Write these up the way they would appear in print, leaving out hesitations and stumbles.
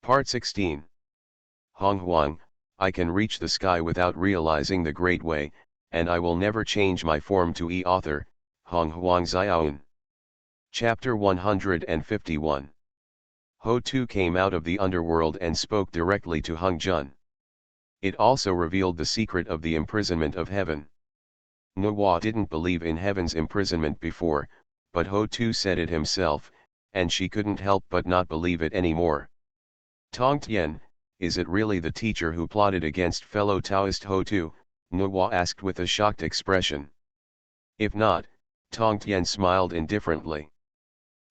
Part 16. Honghuang, I can reach the sky without realizing the great way, and I will never change my form to author, Honghuang Xiaoan. Chapter 151. Ho Tu came out of the underworld and spoke directly to Hung Jun. It also revealed the secret of the imprisonment of heaven. Nuwa didn't believe in heaven's imprisonment before, but Ho Tu said it himself, and she couldn't help but not believe it anymore. Tong Tien, is it really the teacher who plotted against fellow Taoist Ho Tu? Nuwa asked with a shocked expression. If not, Tong Tien smiled indifferently.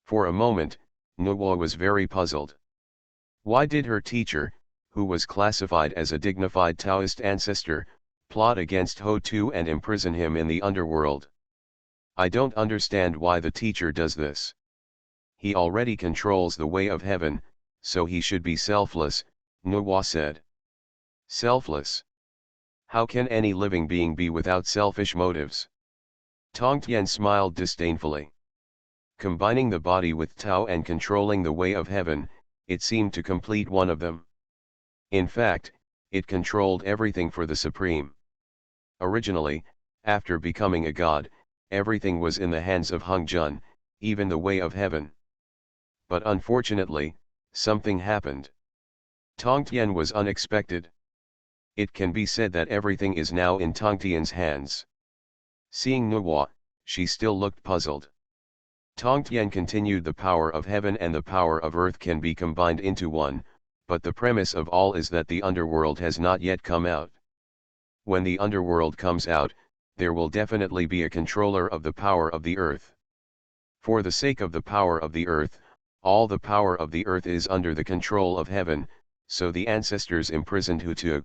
For a moment, Nuwa was very puzzled. Why did her teacher, who was classified as a dignified Taoist ancestor, plot against Ho Tu and imprison him in the underworld? I don't understand why the teacher does this. He already controls the way of heaven, so he should be selfless, Nuwa said. Selfless? How can any living being be without selfish motives? Tong Tien smiled disdainfully. Combining the body with Tao and controlling the way of heaven, it seemed to complete one of them. In fact, it controlled everything for the Supreme. Originally, after becoming a god, everything was in the hands of Hung Jun, even the way of heaven. But unfortunately, something happened. Tong Tien was unexpected. It can be said that everything is now in Tong Tien's hands. Seeing Nuwa, she still looked puzzled. Tong Tien continued, the power of heaven and the power of earth can be combined into one, but the premise of all is that the underworld has not yet come out. When the underworld comes out, there will definitely be a controller of the power of the earth. For the sake of the power of the earth, all the power of the earth is under the control of heaven, so the ancestors imprisoned Hu Tu.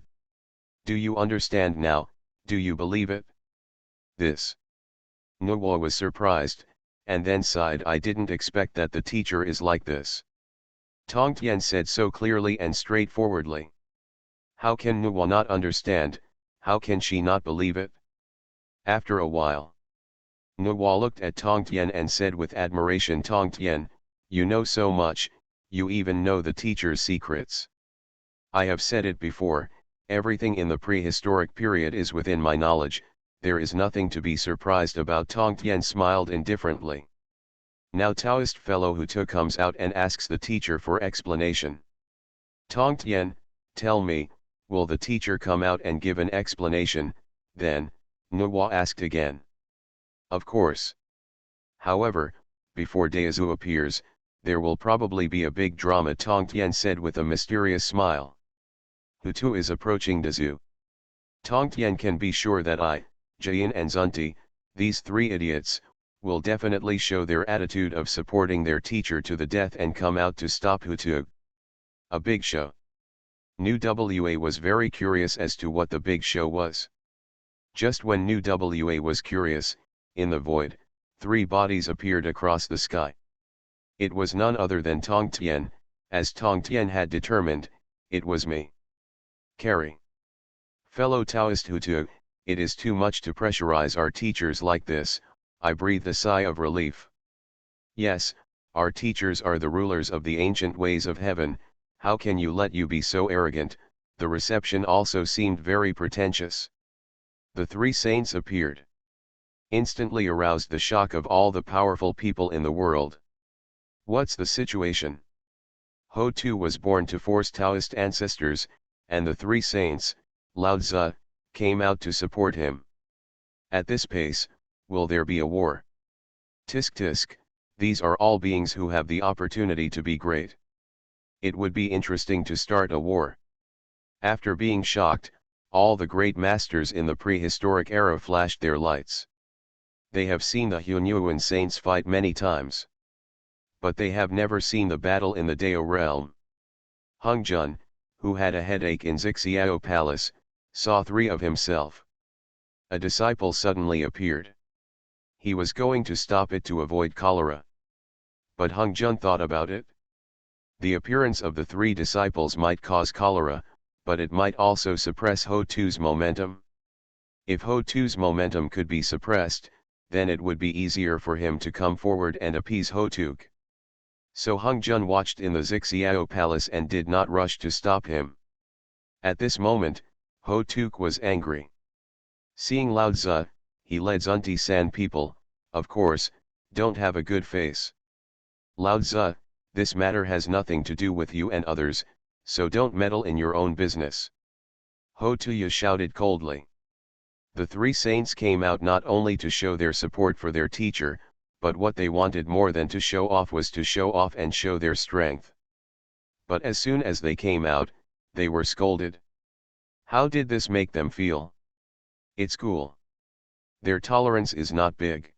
Do you understand now? Do you believe it? This. Nuwa was surprised, and then sighed. I didn't expect that the teacher is like this. Tong Tien said so clearly and straightforwardly. How can Nuwa not understand? How can she not believe it? After a while, Nuwa looked at Tong Tien and said with admiration, Tong Tien, you know so much, you even know the teacher's secrets. I have said it before, everything in the prehistoric period is within my knowledge, there is nothing to be surprised about. Tong Tien smiled indifferently. Now Taoist fellow Hu Tu comes out and asks the teacher for explanation. Tong Tien, tell me, will the teacher come out and give an explanation? Then, Nuwa asked again. Of course. However, before Daozu appears, there will probably be a big drama, Tong Tien said with a mysterious smile. Hu Tu is approaching Daozu. Tong Tien can be sure that I, Jian and Zunti, these three idiots, will definitely show their attitude of supporting their teacher to the death and come out to stop Hu Tu. A big show. New WA was very curious as to what the big show was. Just when New WA was curious, in the void, three bodies appeared across the sky. It was none other than Tong Tien, as Tong Tien had determined, it was me. Carry. Fellow Taoist Hu Tu, it is too much to pressurize our teachers like this, I breathed a sigh of relief. Yes, our teachers are the rulers of the ancient ways of heaven, how can you let you be so arrogant? The reception also seemed very pretentious. The three saints appeared. Instantly aroused the shock of all the powerful people in the world. What's the situation? Ho Tu was born to force Taoist ancestors, and the three saints, Lao Tzu, came out to support him. At this pace, will there be a war? Tisk tisk, these are all beings who have the opportunity to be great. It would be interesting to start a war. After being shocked, all the great masters in the prehistoric era flashed their lights. They have seen the Hunyuan saints fight many times. But they have never seen the battle in the Dao realm. Hung Jun, who had a headache in Zixiao Palace, saw three of himself. A disciple suddenly appeared. He was going to stop it to avoid cholera. But Hung Jun thought about it. The appearance of the three disciples might cause cholera, but it might also suppress Ho Tu's momentum. If Ho Tu's momentum could be suppressed, then it would be easier for him to come forward and appease Ho Tu. So Hung Jun watched in the Zixiao palace and did not rush to stop him. At this moment, Ho Tuk was angry. Seeing Lao Tzu, he led Zunti San people, of course, don't have a good face. Lao Tzu, this matter has nothing to do with you and others, so don't meddle in your own business. Ho Tuya shouted coldly. The three saints came out not only to show their support for their teacher, but what they wanted more than to show off was to show off and show their strength. But as soon as they came out, they were scolded. How did this make them feel? It's cool. Their tolerance is not big.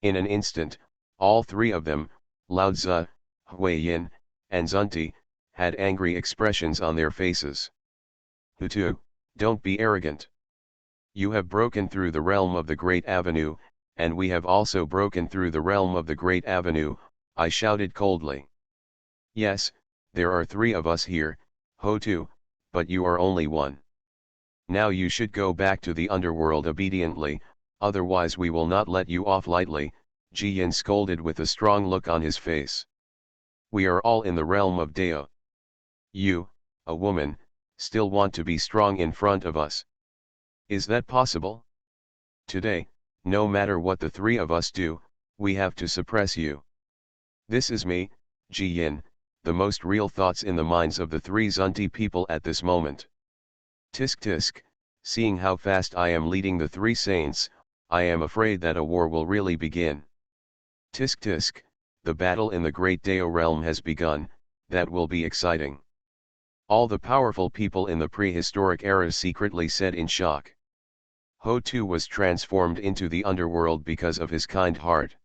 In an instant, all three of them, Lao Tzu, Huiyin, and Zunti, had angry expressions on their faces. Hutu, don't be arrogant. You have broken through the realm of the Great Avenue, and we have also broken through the realm of the Great Avenue, I shouted coldly. Yes, there are three of us here, Ho-Tu, but you are only one. Now you should go back to the underworld obediently, otherwise we will not let you off lightly, Ji-Yin scolded with a strong look on his face. We are all in the realm of Dao. You, a woman, still want to be strong in front of us. Is that possible? Today, no matter what the three of us do, we have to suppress you. This is me, Ji-Yin, the most real thoughts in the minds of the three Zunti people at this moment. Tisk tisk, seeing how fast I am leading the three saints, I am afraid that a war will really begin. Tisk tisk, the battle in the great Dao realm has begun, that will be exciting. All the powerful people in the prehistoric era secretly said in shock. Ho-Tu was transformed into the underworld because of his kind heart.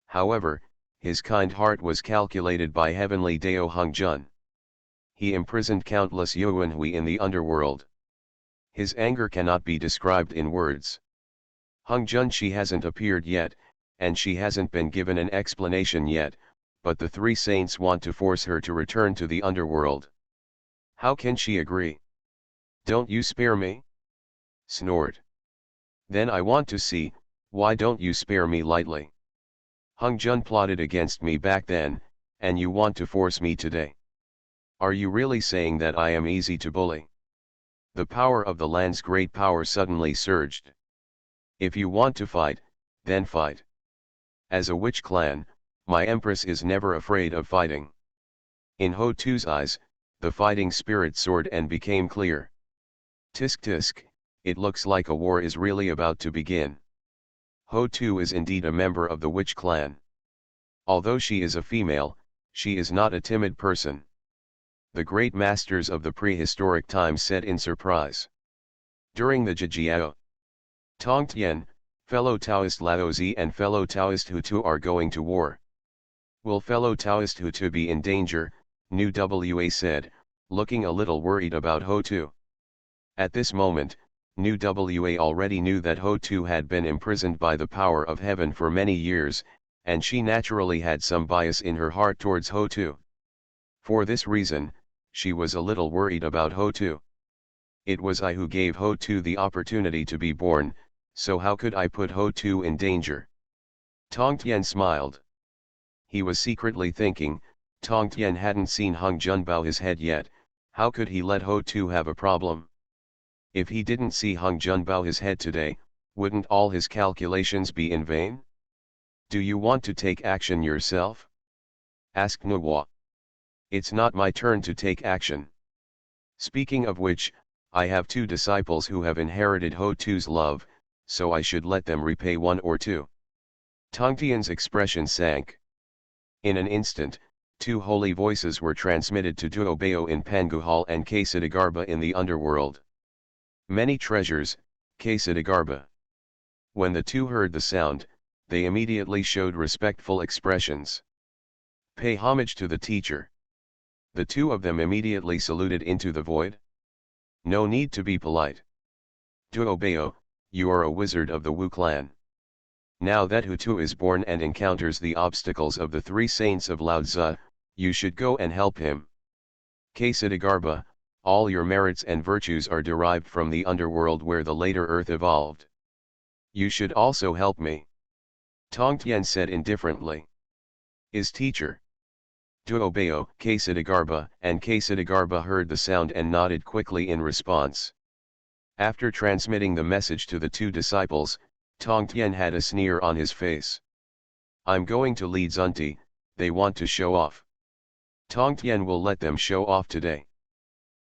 However, his kind heart was calculated by heavenly Dao Hung Jun. He imprisoned countless Yuanhui in the underworld. His anger cannot be described in words. Hung Jun, she hasn't appeared yet, and she hasn't been given an explanation yet, but the three saints want to force her to return to the underworld. How can she agree? Don't you spare me? Snored. Then I want to see, why don't you spare me lightly? Hung Jun plotted against me back then, and you want to force me today. Are you really saying that I am easy to bully? The power of the land's great power suddenly surged. If you want to fight, then fight. As a witch clan, my empress is never afraid of fighting. In Ho-Tu's eyes, the fighting spirit soared and became clear. Tisk tisk, it looks like a war is really about to begin. Ho-Tu is indeed a member of the witch clan. Although she is a female, she is not a timid person. The great masters of the prehistoric times said in surprise. During the Jijiao, Tongtian, fellow Taoist Laozi and fellow Taoist Hutu are going to war. Will fellow Taoist Hutu be in danger? Nu Wa said, looking a little worried about Ho-Tu. At this moment, Nu Wa already knew that Ho-Tu had been imprisoned by the power of heaven for many years, and she naturally had some bias in her heart towards Ho-Tu. For this reason, she was a little worried about Ho-Tu. It was I who gave Ho-Tu the opportunity to be born, so how could I put Ho-Tu in danger? Tongtian smiled. He was secretly thinking, Tongtian hadn't seen Hung Jun bow his head yet, how could he let Ho-Tu have a problem? If he didn't see Hung Jun bow his head today, wouldn't all his calculations be in vain? Do you want to take action yourself? Asked Nuwa. It's not my turn to take action. Speaking of which, I have two disciples who have inherited Ho-Tu's love, so I should let them repay one or two. Tongtian's expression sank. In an instant, two holy voices were transmitted to Duobao in Panguhal and Kasidagarba in the underworld. Many treasures, Kasidagarba. When the two heard the sound, they immediately showed respectful expressions. Pay homage to the teacher. The two of them immediately saluted into the void. No need to be polite. Duobao, you are a wizard of the Wu clan. Now that Hutu is born and encounters the obstacles of the three saints of Lao Tzu, you should go and help him. Kasidagarba, all your merits and virtues are derived from the underworld where the later earth evolved. You should also help me. Tongtian said indifferently. Is teacher. Duobeo, Kasidagarba, and Kasidagarba heard the sound and nodded quickly in response. After transmitting the message to the two disciples, Tongtian had a sneer on his face. I'm going to lead Zunti, they want to show off. Tongtian will let them show off today.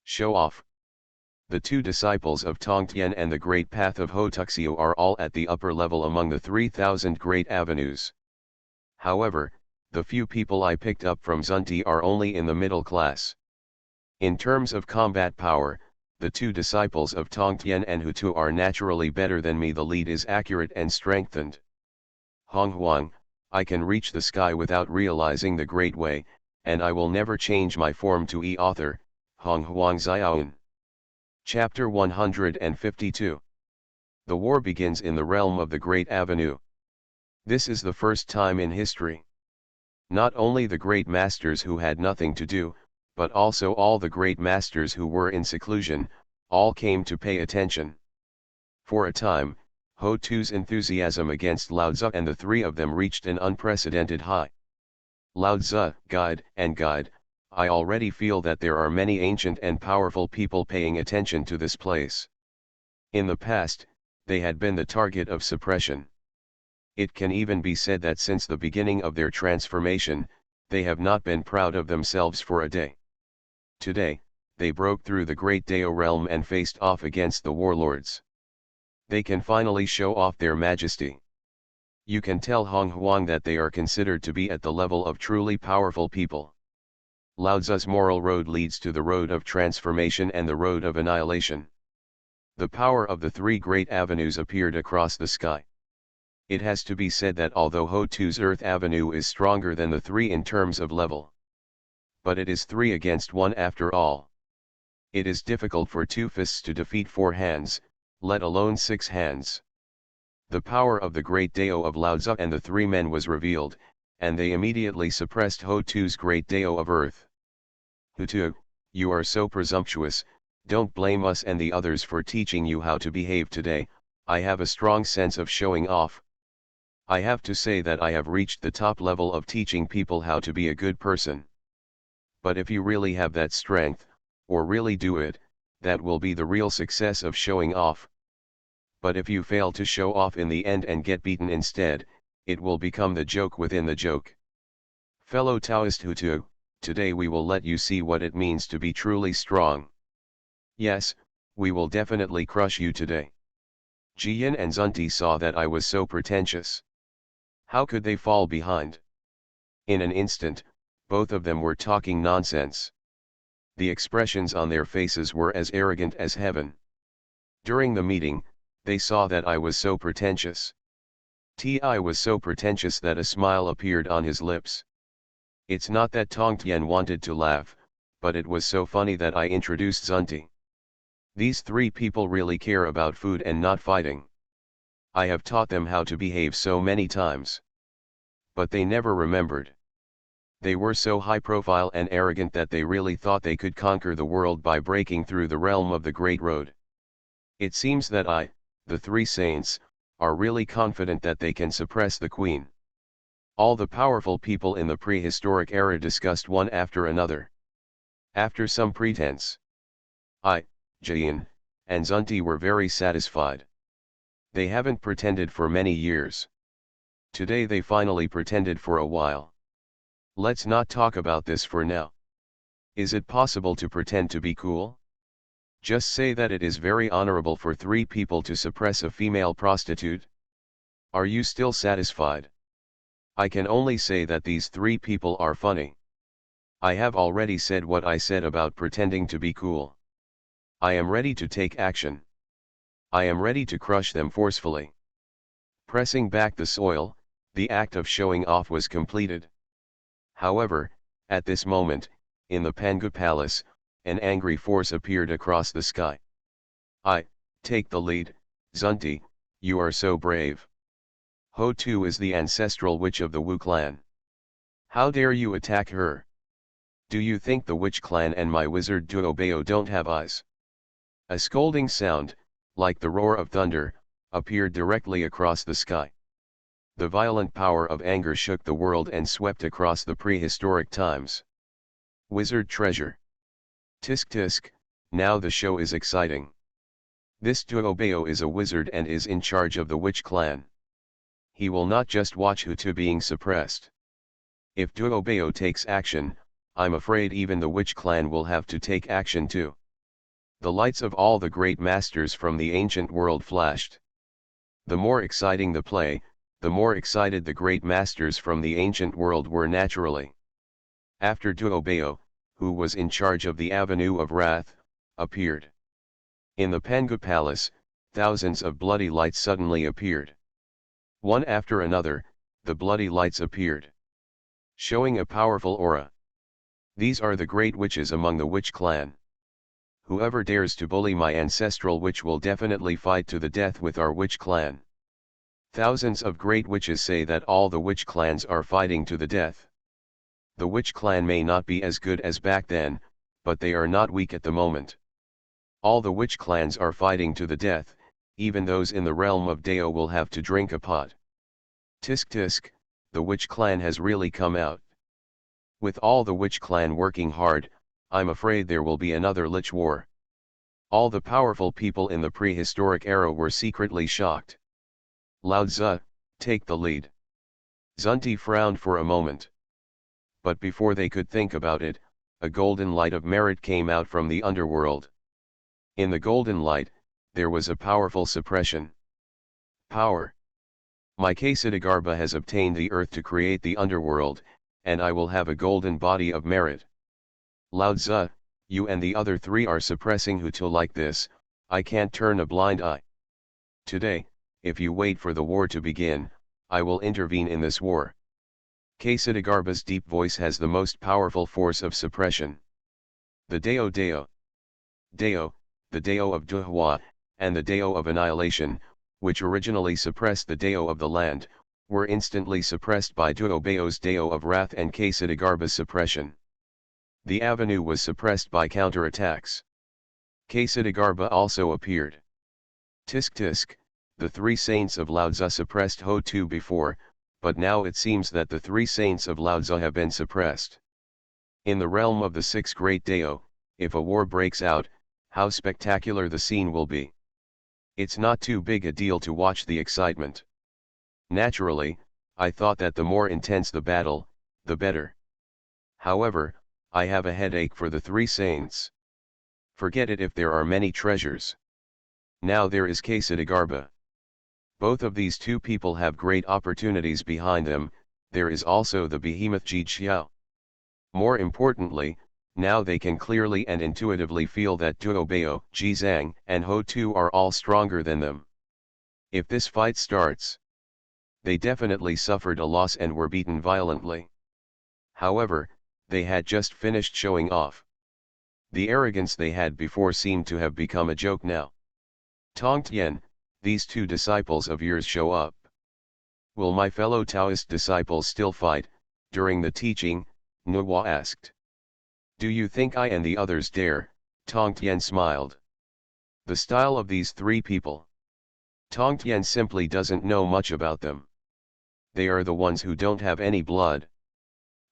Show off. The two disciples of Tongtian and the Great Path of Hotuxio are all at the upper level among the 3,000 great avenues. However, the few people I picked up from Zunti are only in the middle class. In terms of combat power, the two disciples of Tongtian and Hutu are naturally better than me. The lead is accurate and strengthened. Honghuang, I can reach the sky without realizing the great way, and I will never change my form to author, Honghuang Xiaoan. Chapter 152. The war begins in the realm of the Great Avenue. This is the first time in history. Not only the great masters who had nothing to do, but also all the great masters who were in seclusion, all came to pay attention. For a time, Ho-Tu's enthusiasm against Lao Tzu and the three of them reached an unprecedented high. Lao Tzu, guide, I already feel that there are many ancient and powerful people paying attention to this place. In the past, they had been the target of suppression. It can even be said that since the beginning of their transformation, they have not been proud of themselves for a day. Today, they broke through the great Dao realm and faced off against the warlords. They can finally show off their majesty. You can tell Honghuang that they are considered to be at the level of truly powerful people. Lao Tzu's moral road leads to the road of transformation and the road of annihilation. The power of the three great avenues appeared across the sky. It has to be said that although Ho-Tu's Earth Avenue is stronger than the three in terms of level, but it is 3 against 1 after all. It is difficult for 2 fists to defeat 4 hands, let alone 6 hands. The power of the great Dao of Lao Tzu and the 3 men was revealed, and they immediately suppressed Ho-Tu's great Dao of Earth. Hutu, you are so presumptuous, don't blame us and the others for teaching you how to behave today. I have a strong sense of showing off. I have to say that I have reached the top level of teaching people how to be a good person. But if you really have that strength, or really do it, that will be the real success of showing off. But if you fail to show off in the end and get beaten instead, it will become the joke within the joke. Fellow Taoist Hutu, today we will let you see what it means to be truly strong. Yes, we will definitely crush you today. Jiyan and Zunti saw that I was so pretentious. How could they fall behind? In an instant, both of them were talking nonsense. The expressions on their faces were as arrogant as heaven. During the meeting, they saw that I was so pretentious. I was so pretentious that a smile appeared on his lips. It's not that Tongtian wanted to laugh, but it was so funny that I introduced Zunti. These 3 people really care about food and not fighting. I have taught them how to behave so many times. But they never remembered. They were so high profile and arrogant that they really thought they could conquer the world by breaking through the realm of the Great Road. It seems that the 3 saints, are really confident that they can suppress the Queen. All the powerful people in the prehistoric era discussed one after another. After some pretense, Jiyan, and Zunti were very satisfied. They haven't pretended for many years. Today they finally pretended for a while. Let's not talk about this for now. Is it possible to pretend to be cool? Just say that it is very honorable for 3 people to suppress a female prostitute. Are you still satisfied? I can only say that these 3 people are funny. I have already said what I said about pretending to be cool. I am ready to take action. I am ready to crush them forcefully. Pressing back the soil, the act of showing off was completed. However, at this moment, in the Pangu Palace, an angry force appeared across the sky. Take the lead, Zunti, you are so brave. Ho-Tu is the ancestral witch of the Wu clan. How dare you attack her? Do you think the witch clan and my wizard Duobeo don't have eyes? A scolding sound, like the roar of thunder, appeared directly across the sky. The violent power of anger shook the world and swept across the prehistoric times. Wizard treasure. Tisk tisk, now the show is exciting. This Duobeo is a wizard and is in charge of the witch clan. He will not just watch Hutu being suppressed. If Duobeo takes action, I'm afraid even the witch clan will have to take action too. The lights of all the great masters from the ancient world flashed. The more exciting the play, the more excited the great masters from the ancient world were naturally. After Duobeo, who was in charge of the Avenue of Wrath, appeared. In the Pangu Palace, thousands of bloody lights suddenly appeared. One after another, the bloody lights appeared, showing a powerful aura. These are the great witches among the witch clan. Whoever dares to bully my ancestral witch will definitely fight to the death with our witch clan. Thousands of great witches say that all the witch clans are fighting to the death. The witch clan may not be as good as back then, but they are not weak at the moment. All the witch clans are fighting to the death, even those in the realm of Deo will have to drink a pot. Tisk tisk, the witch clan has really come out. With all the witch clan working hard, I'm afraid there will be another lich war. All the powerful people in the prehistoric era were secretly shocked. Lao Tzu, take the lead. Zunti frowned for a moment. But before they could think about it, a golden light of merit came out from the underworld. In the golden light, there was a powerful suppression. Power. My Ksitigarbha has obtained the earth to create the underworld, and I will have a golden body of merit. Lao Tzu, you and the other three are suppressing Hutu like this, I can't turn a blind eye. Today, if you wait for the war to begin, I will intervene in this war. Ksitigarbha's deep voice has the most powerful force of suppression. The Deo Deo. Deo, the Deo of Duhua, and the Deo of Annihilation, which originally suppressed the Deo of the land, were instantly suppressed by Duobeo's Deo of Wrath and Ksitigarbha's suppression. The avenue was suppressed by counterattacks. Ksitigarbha also appeared. Tisk tisk, the three saints of Lao Tzu suppressed Ho-Tu before, but now it seems that the three saints of Lao Tzu have been suppressed. In the realm of the six great Deo, if a war breaks out, how spectacular the scene will be. It's not too big a deal to watch the excitement. Naturally, I thought that the more intense the battle, the better. However, I have a headache for the three saints. Forget it if there are many treasures. Now there is Ksitigarbha. Both of these two people have great opportunities behind them, there is also the behemoth Ji Xiao. More importantly, now they can clearly and intuitively feel that Duobeo, Ji Zhang, and Ho-Tu are all stronger than them. If this fight starts, they definitely suffered a loss and were beaten violently. However, they had just finished showing off. The arrogance they had before seemed to have become a joke now. Tongtian, these two disciples of yours show up. Will my fellow Taoist disciples still fight? During the teaching, Nuwa asked. Do you think I and the others dare? Tongtian smiled. The style of these three people. Tongtian simply doesn't know much about them. They are the ones who don't have any blood.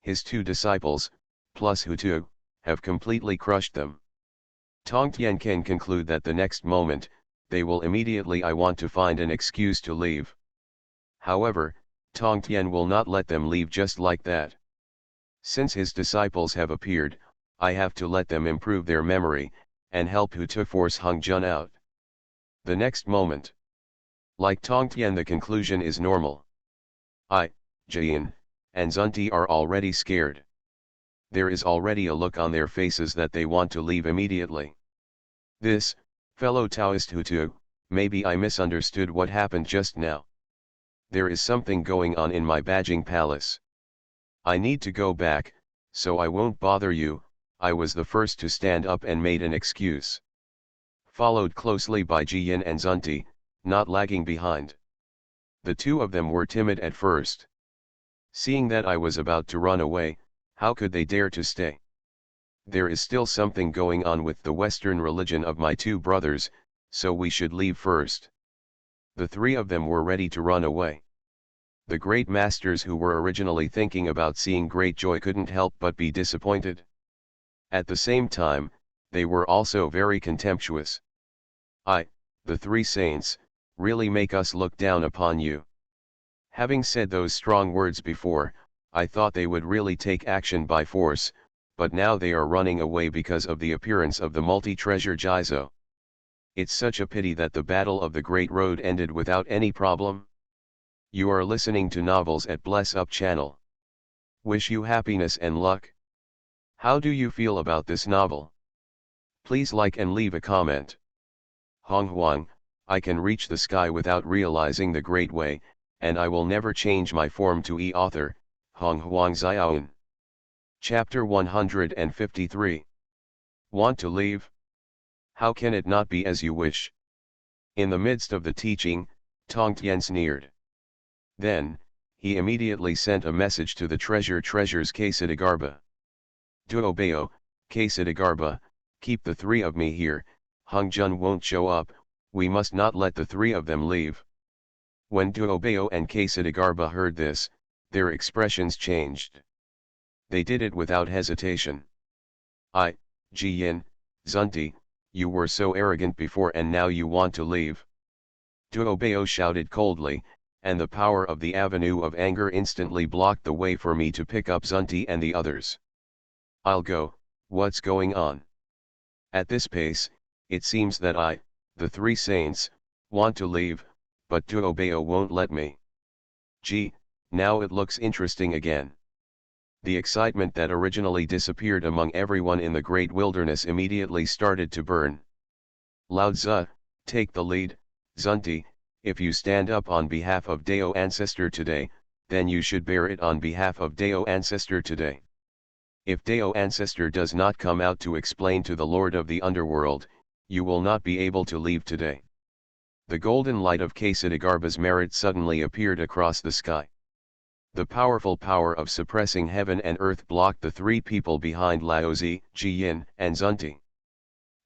His two disciples, plus Hutu, have completely crushed them. Tongtian can conclude that the next moment, they will immediately want to find an excuse to leave. However, Tongtian will not let them leave just like that. Since his disciples have appeared, I have to let them improve their memory, and help Hutu force Hongjun out. The next moment. Like Tongtian, the conclusion is normal. Jian, and Zunti are already scared. There is already a look on their faces that they want to leave immediately. This, fellow Taoist Hutu, maybe I misunderstood what happened just now. There is something going on in my badging palace. I need to go back, so I won't bother you. I was the first to stand up and made an excuse. Followed closely by Jian and Zunti, not lagging behind. The two of them were timid at first. Seeing that I was about to run away, how could they dare to stay? There is still something going on with the Western religion of my two brothers, so we should leave first. The three of them were ready to run away. The great masters who were originally thinking about seeing great joy couldn't help but be disappointed. At the same time, they were also very contemptuous. The three saints, really make us look down upon you. Having said those strong words before, I thought they would really take action by force, but now they are running away because of the appearance of the multi-treasure Jizo. It's such a pity that the Battle of the Great Road ended without any problem. You are listening to Novels at Bless Up channel. Wish you happiness and luck. How do you feel about this novel? Please like and leave a comment. Honghuang, I can reach the sky without realizing the great way, and I will never change my form to author, Honghuang Xiaoan. Chapter 153. Want to leave? How can it not be as you wish? In the midst of the teaching, Tongtian sneered. Then, he immediately sent a message to the treasures Kasidagarba. Duobeo, Kasidagarba, keep the three of me here, Hongjun won't show up, we must not let the three of them leave. When Duobeo and Kasidagarba heard this, their expressions changed. They did it without hesitation. Jiyin, Zunti, you were so arrogant before and now you want to leave. Duobeo shouted coldly, and the power of the avenue of anger instantly blocked the way for me to pick up Zunti and the others. I'll go, what's going on? At this pace, it seems that the three saints, want to leave, but Duobeo won't let me. Gee, now it looks interesting again. The excitement that originally disappeared among everyone in the great wilderness immediately started to burn. Lao Tzu, take the lead, Zunti, if you stand up on behalf of Dao Ancestor today, then you should bear it on behalf of Dao Ancestor today. If Dao Ancestor does not come out to explain to the Lord of the Underworld, you will not be able to leave today. The golden light of Kasidagarba's merit suddenly appeared across the sky. The powerful power of suppressing heaven and earth blocked the three people behind Laozi, Jiyin, and Zunti.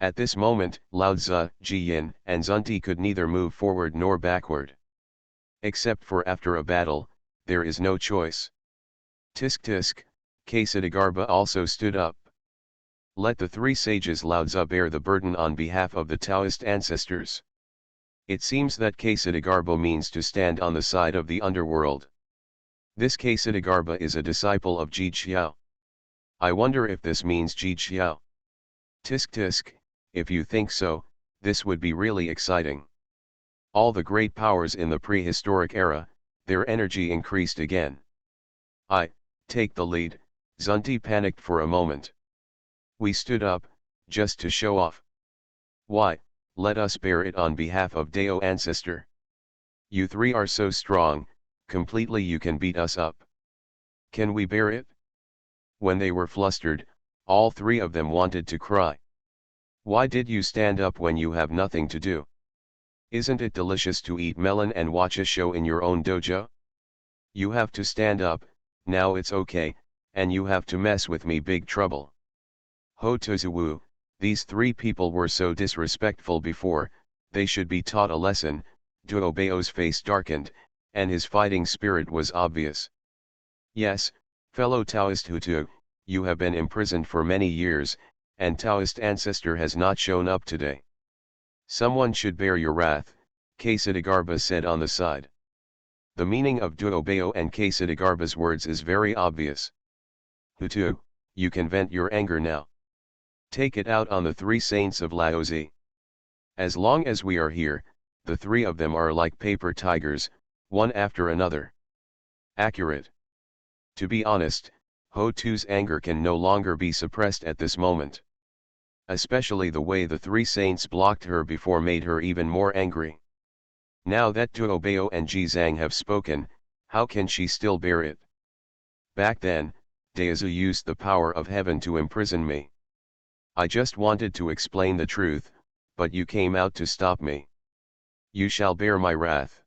At this moment, Lao Tzu, Jiyin, and Zunti could neither move forward nor backward. Except for after a battle, there is no choice. Tisk tisk, Kasidagarba also stood up. Let the three sages Lao Tzu bear the burden on behalf of the Taoist ancestors. It seems that Kasidagarba means to stand on the side of the underworld. This Kasidagarba is a disciple of Ji Xiao. I wonder if this means Ji Xiao. Tisk tisk, if you think so, this would be really exciting. All the great powers in the prehistoric era, their energy increased again. Take the lead, Zunti panicked for a moment. We stood up, just to show off. Why, let us bear it on behalf of Dao Ancestor. You three are so strong, completely you can beat us up. Can we bear it? When they were flustered, all three of them wanted to cry. Why did you stand up when you have nothing to do? Isn't it delicious to eat melon and watch a show in your own dojo? You have to stand up, now it's okay, and you have to mess with me, big trouble. Ho Tuzuwu, these three people were so disrespectful before, they should be taught a lesson. Duobeo's face darkened, and his fighting spirit was obvious. Yes, fellow Taoist Hutu, you have been imprisoned for many years, and Taoist ancestor has not shown up today. Someone should bear your wrath, Kasidagarba said on the side. The meaning of Duobeo and Kasidagarba's words is very obvious. Hutu, you can vent your anger now. Take it out on the three saints of Laozi. As long as we are here, the three of them are like paper tigers, one after another. Accurate. To be honest, Ho Tu's anger can no longer be suppressed at this moment. Especially the way the three saints blocked her before made her even more angry. Now that Duobeo and Jizang have spoken, how can she still bear it? Back then, Daozu used the power of heaven to imprison me. I just wanted to explain the truth, but you came out to stop me. You shall bear my wrath.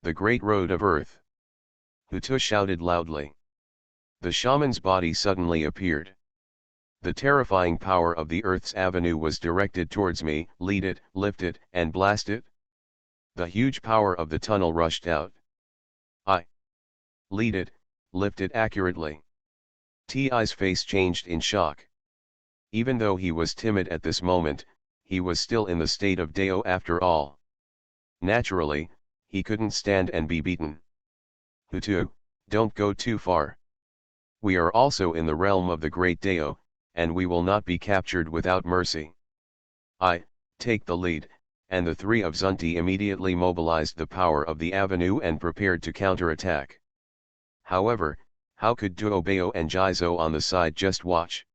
The great road of earth. Hutu shouted loudly. The shaman's body suddenly appeared. The terrifying power of the earth's avenue was directed towards me. Lead it, lift it, and blast it. The huge power of the tunnel rushed out. Lead it, lift it accurately. Ti's face changed in shock. Even though he was timid at this moment, he was still in the state of Dao after all. Naturally, he couldn't stand and be beaten. Hutu, don't go too far. We are also in the realm of the great Dao, and we will not be captured without mercy. I, take the lead, and the three of Zunti immediately mobilized the power of the avenue and prepared to counterattack. However, how could Duobeo and Jizo on the side just watch?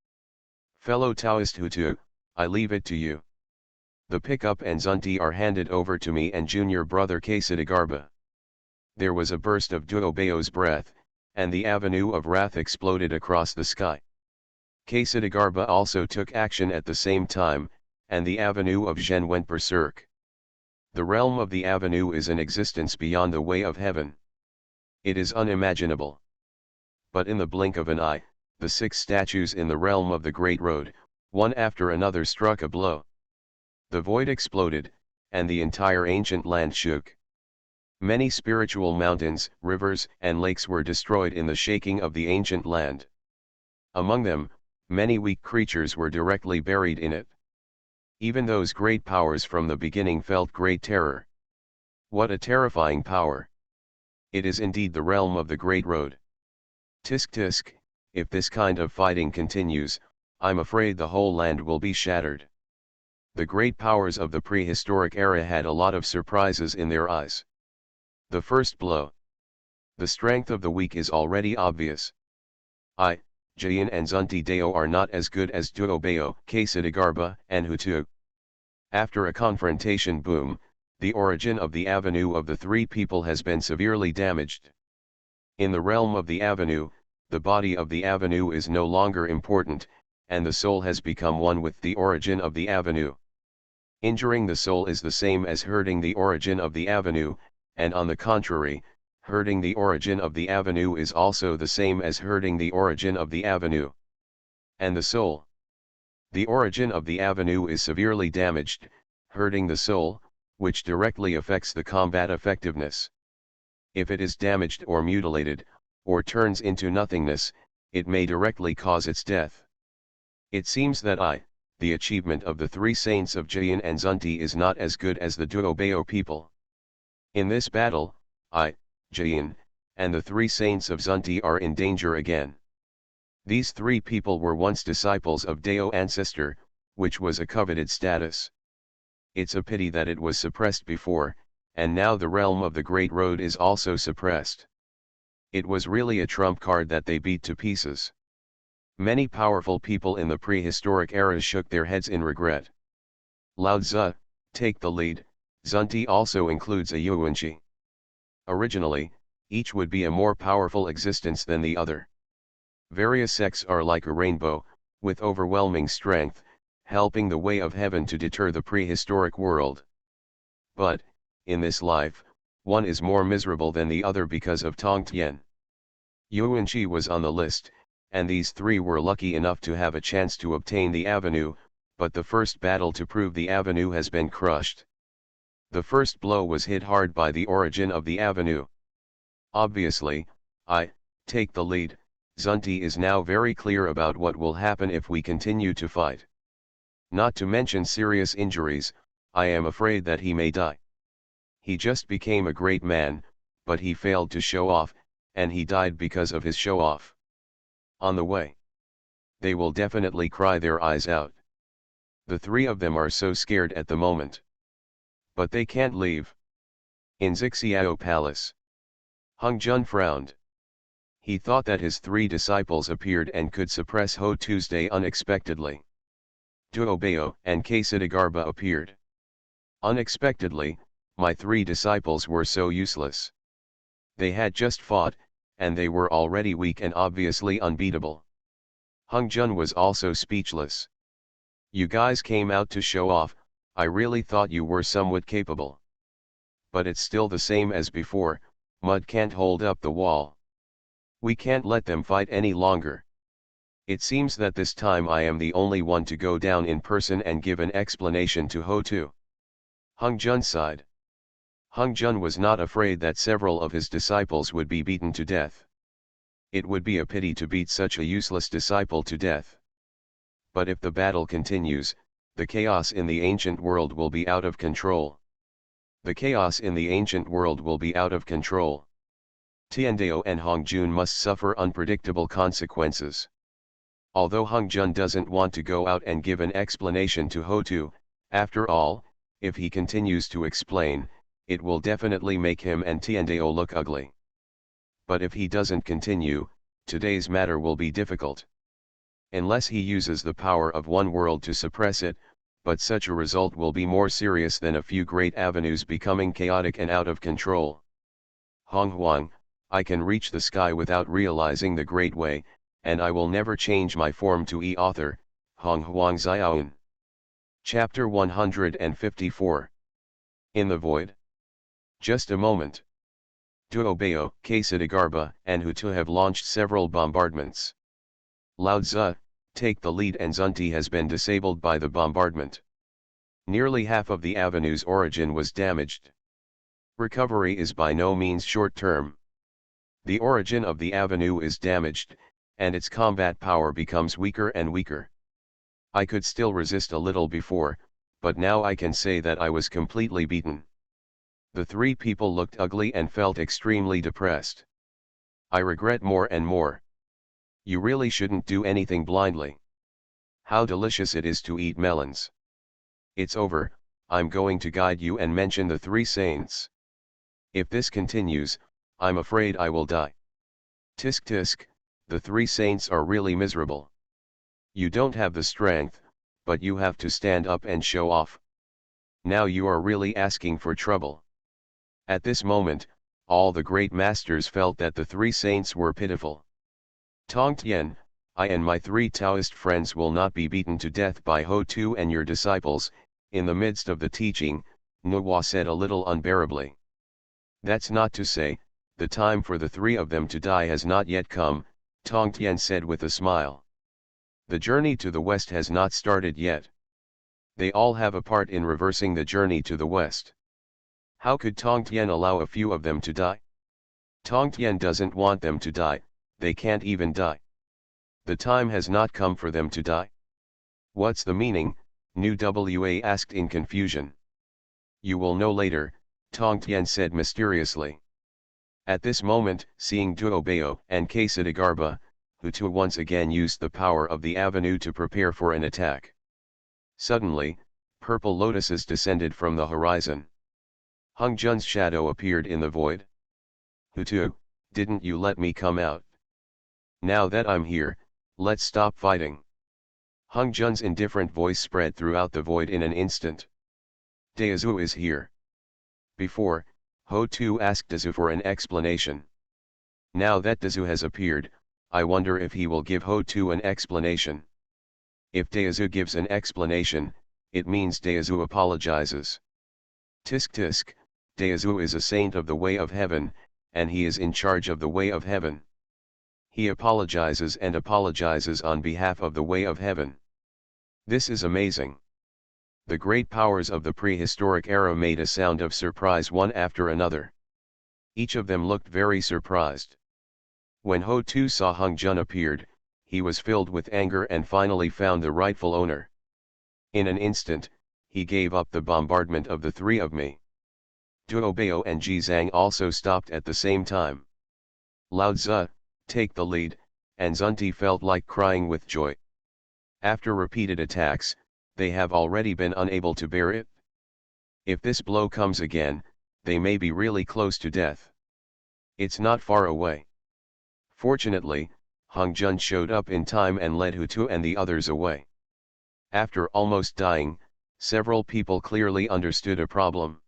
Fellow Taoist Hutu, I leave it to you. The pickup and Zunti are handed over to me and junior brother Kesidagarba. There was a burst of Duobeo's breath, and the avenue of wrath exploded across the sky. Kesidagarba also took action at the same time, and the avenue of Zhen went berserk. The realm of the avenue is an existence beyond the way of heaven. It is unimaginable. But in the blink of an eye, the 6 statues in the realm of the Great Road, one after another struck a blow. The void exploded, and the entire ancient land shook. Many spiritual mountains, rivers, and lakes were destroyed in the shaking of the ancient land. Among them, many weak creatures were directly buried in it. Even those great powers from the beginning felt great terror. What a terrifying power! It is indeed the realm of the Great Road. Tisk tisk, if this kind of fighting continues, I'm afraid the whole land will be shattered. The great powers of the prehistoric era had a lot of surprises in their eyes. The first blow. The strength of the weak is already obvious. Jain and Zunti Dao are not as good as Duobeo, Kesidagarba, and Hutu. After a confrontation boom, the origin of the avenue of the 3 people has been severely damaged. In the realm of the avenue, the body of the avenue is no longer important, and the soul has become one with the origin of the avenue. Injuring the soul is the same as hurting the origin of the avenue, and on the contrary, hurting the origin of the avenue is also the same as hurting the origin of the avenue. And the soul. The origin of the avenue is severely damaged, hurting the soul, which directly affects the combat effectiveness. If it is damaged or mutilated, or turns into nothingness, it may directly cause its death. It seems that the achievement of the 3 saints of Jain and Zunti is not as good as the Duobeo people. In this battle, Jain, and the 3 saints of Zunti are in danger again. These 3 people were once disciples of Dao ancestor, which was a coveted status. It's a pity that it was suppressed before, and now the realm of the Great Road is also suppressed. It was really a trump card that they beat to pieces. Many powerful people in the prehistoric era shook their heads in regret. Lao Tzu, take the lead. Zunti also includes a Yuanqi. Originally, each would be a more powerful existence than the other. Various sects are like a rainbow, with overwhelming strength, helping the way of heaven to deter the prehistoric world. But, in this life, one is more miserable than the other because of Tongtian. Yuanqi was on the list, and these 3 were lucky enough to have a chance to obtain the avenue, but the first battle to prove the avenue has been crushed. The first blow was hit hard by the origin of the avenue. Obviously, take the lead. Zunti is now very clear about what will happen if we continue to fight. Not to mention serious injuries, I am afraid that he may die. He just became a great man, but he failed to show off, and he died because of his show-off. On the way, they will definitely cry their eyes out. The 3 of them are so scared at the moment. But they can't leave. In Zixiao Palace, Honghuang frowned. He thought that his 3 disciples appeared and could suppress Ho Tuesday unexpectedly. Duobeo and Kesidagarba appeared. Unexpectedly, my 3 disciples were so useless. They had just fought, and they were already weak and obviously unbeatable. Honghuang was also speechless. You guys came out to show off. I really thought you were somewhat capable. But it's still the same as before, mud can't hold up the wall. We can't let them fight any longer. It seems that this time I am the only one to go down in person and give an explanation to Ho-Tu. Honghuang sighed. Honghuang was not afraid that several of his disciples would be beaten to death. It would be a pity to beat such a useless disciple to death. But if the battle continues, the chaos in the ancient world will be out of control. The chaos in the ancient world will be out of control. Tiandao and Hongjun must suffer unpredictable consequences. Although Hongjun doesn't want to go out and give an explanation to Hotu, after all, if he continues to explain, it will definitely make him and Tiandao look ugly. But if he doesn't continue, today's matter will be difficult. Unless he uses the power of one world to suppress it, but such a result will be more serious than a few great avenues becoming chaotic and out of control. Honghuang, I can reach the sky without realizing the great way, and I will never change my form to author, Honghuang Xiaoan. Chapter 154. In the Void. Just a moment. Duobao, Kesadagarba, and Hutu have launched several bombardments. Lao Tzu, take the lead, and Zunti has been disabled by the bombardment. Nearly half of the avenue's origin was damaged. Recovery is by no means short-term. The origin of the avenue is damaged, and its combat power becomes weaker and weaker. I could still resist a little before, but now I can say that I was completely beaten. The three people looked ugly and felt extremely depressed. I regret more and more. You really shouldn't do anything blindly. How delicious it is to eat melons. It's over, I'm going to guide you and mention the three saints. If this continues, I'm afraid I will die. Tisk tisk, the three saints are really miserable. You don't have the strength, but you have to stand up and show off. Now you are really asking for trouble. At this moment, all the great masters felt that the three saints were pitiful. Tongtian, I and my three Taoist friends will not be beaten to death by Hotu and your disciples. In the midst of the teaching, Nuwa said a little unbearably. That's not to say, the time for the three of them to die has not yet come, Tongtian said with a smile. The journey to the west has not started yet. They all have a part in reversing the journey to the west. How could Tongtian allow a few of them to die? Tongtian doesn't want them to die. They can't even die. The time has not come for them to die. What's the meaning? Nu Wa asked in confusion. You will know later, Tongtian said mysteriously. At this moment, seeing Duobao and Kesadagarba, Hutu once again used the power of the avenue to prepare for an attack. Suddenly, purple lotuses descended from the horizon. Hongjun's shadow appeared in the void. Hutu, didn't you let me come out? Now that I'm here, let's stop fighting. Hongjun's indifferent voice spread throughout the void in an instant. Daezu is here. Before, Hotu asked Daezu for an explanation. Now that Daezu has appeared, I wonder if he will give Hotu an explanation. If Daezu gives an explanation, it means Daezu apologizes. Tisk tisk, Daezu is a saint of the way of heaven, and he is in charge of the way of heaven. He apologizes and apologizes on behalf of the way of heaven. This is amazing. The great powers of the prehistoric era made a sound of surprise one after another. Each of them looked very surprised. When Hotu saw Hongjun appeared, he was filled with anger and finally found the rightful owner. In an instant, he gave up the bombardment of the three of me. Duobao and Jizang also stopped at the same time. Lao Tzu, take the lead, and Zunti felt like crying with joy. After repeated attacks, they have already been unable to bear it. If this blow comes again, they may be really close to death. It's not far away. Fortunately, Hongjun showed up in time and led Hutu and the others away. After almost dying, several people clearly understood a problem.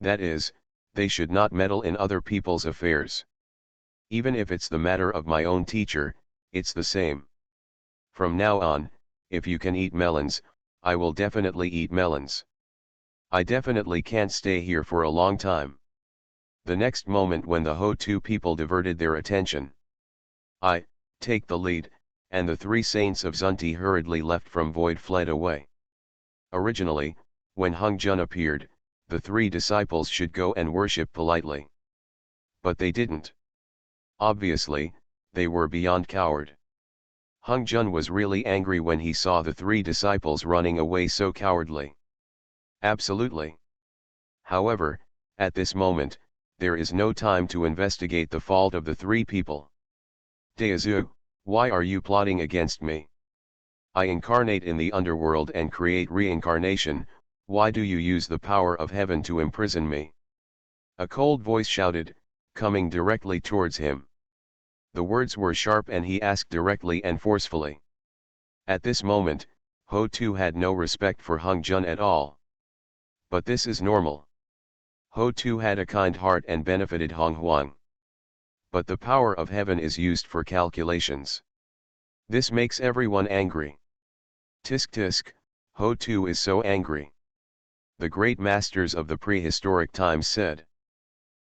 That is, they should not meddle in other people's affairs. Even if it's the matter of my own teacher, it's the same. From now on, if you can eat melons, I will definitely eat melons. I definitely can't stay here for a long time. The next moment when the Hotu people diverted their attention, I take the lead, and the three saints of Zunti hurriedly left from void fled away. Originally, when Hongjun appeared, the three disciples should go and worship politely. But they didn't. Obviously, they were beyond coward. Hung Jun was really angry when he saw the three disciples running away so cowardly. Absolutely. However, at this moment, there is no time to investigate the fault of the three people. Daezu, why are you plotting against me? I incarnate in the underworld and create reincarnation, why do you use the power of heaven to imprison me? A cold voice shouted, coming directly towards him. The words were sharp and he asked directly and forcefully. At this moment, Ho Tu had no respect for Hung Jun at all. But this is normal. Ho Tu had a kind heart and benefited Honghuang. But the power of heaven is used for calculations. This makes everyone angry. Tisk tisk, Ho Tu is so angry. The great masters of the prehistoric times said,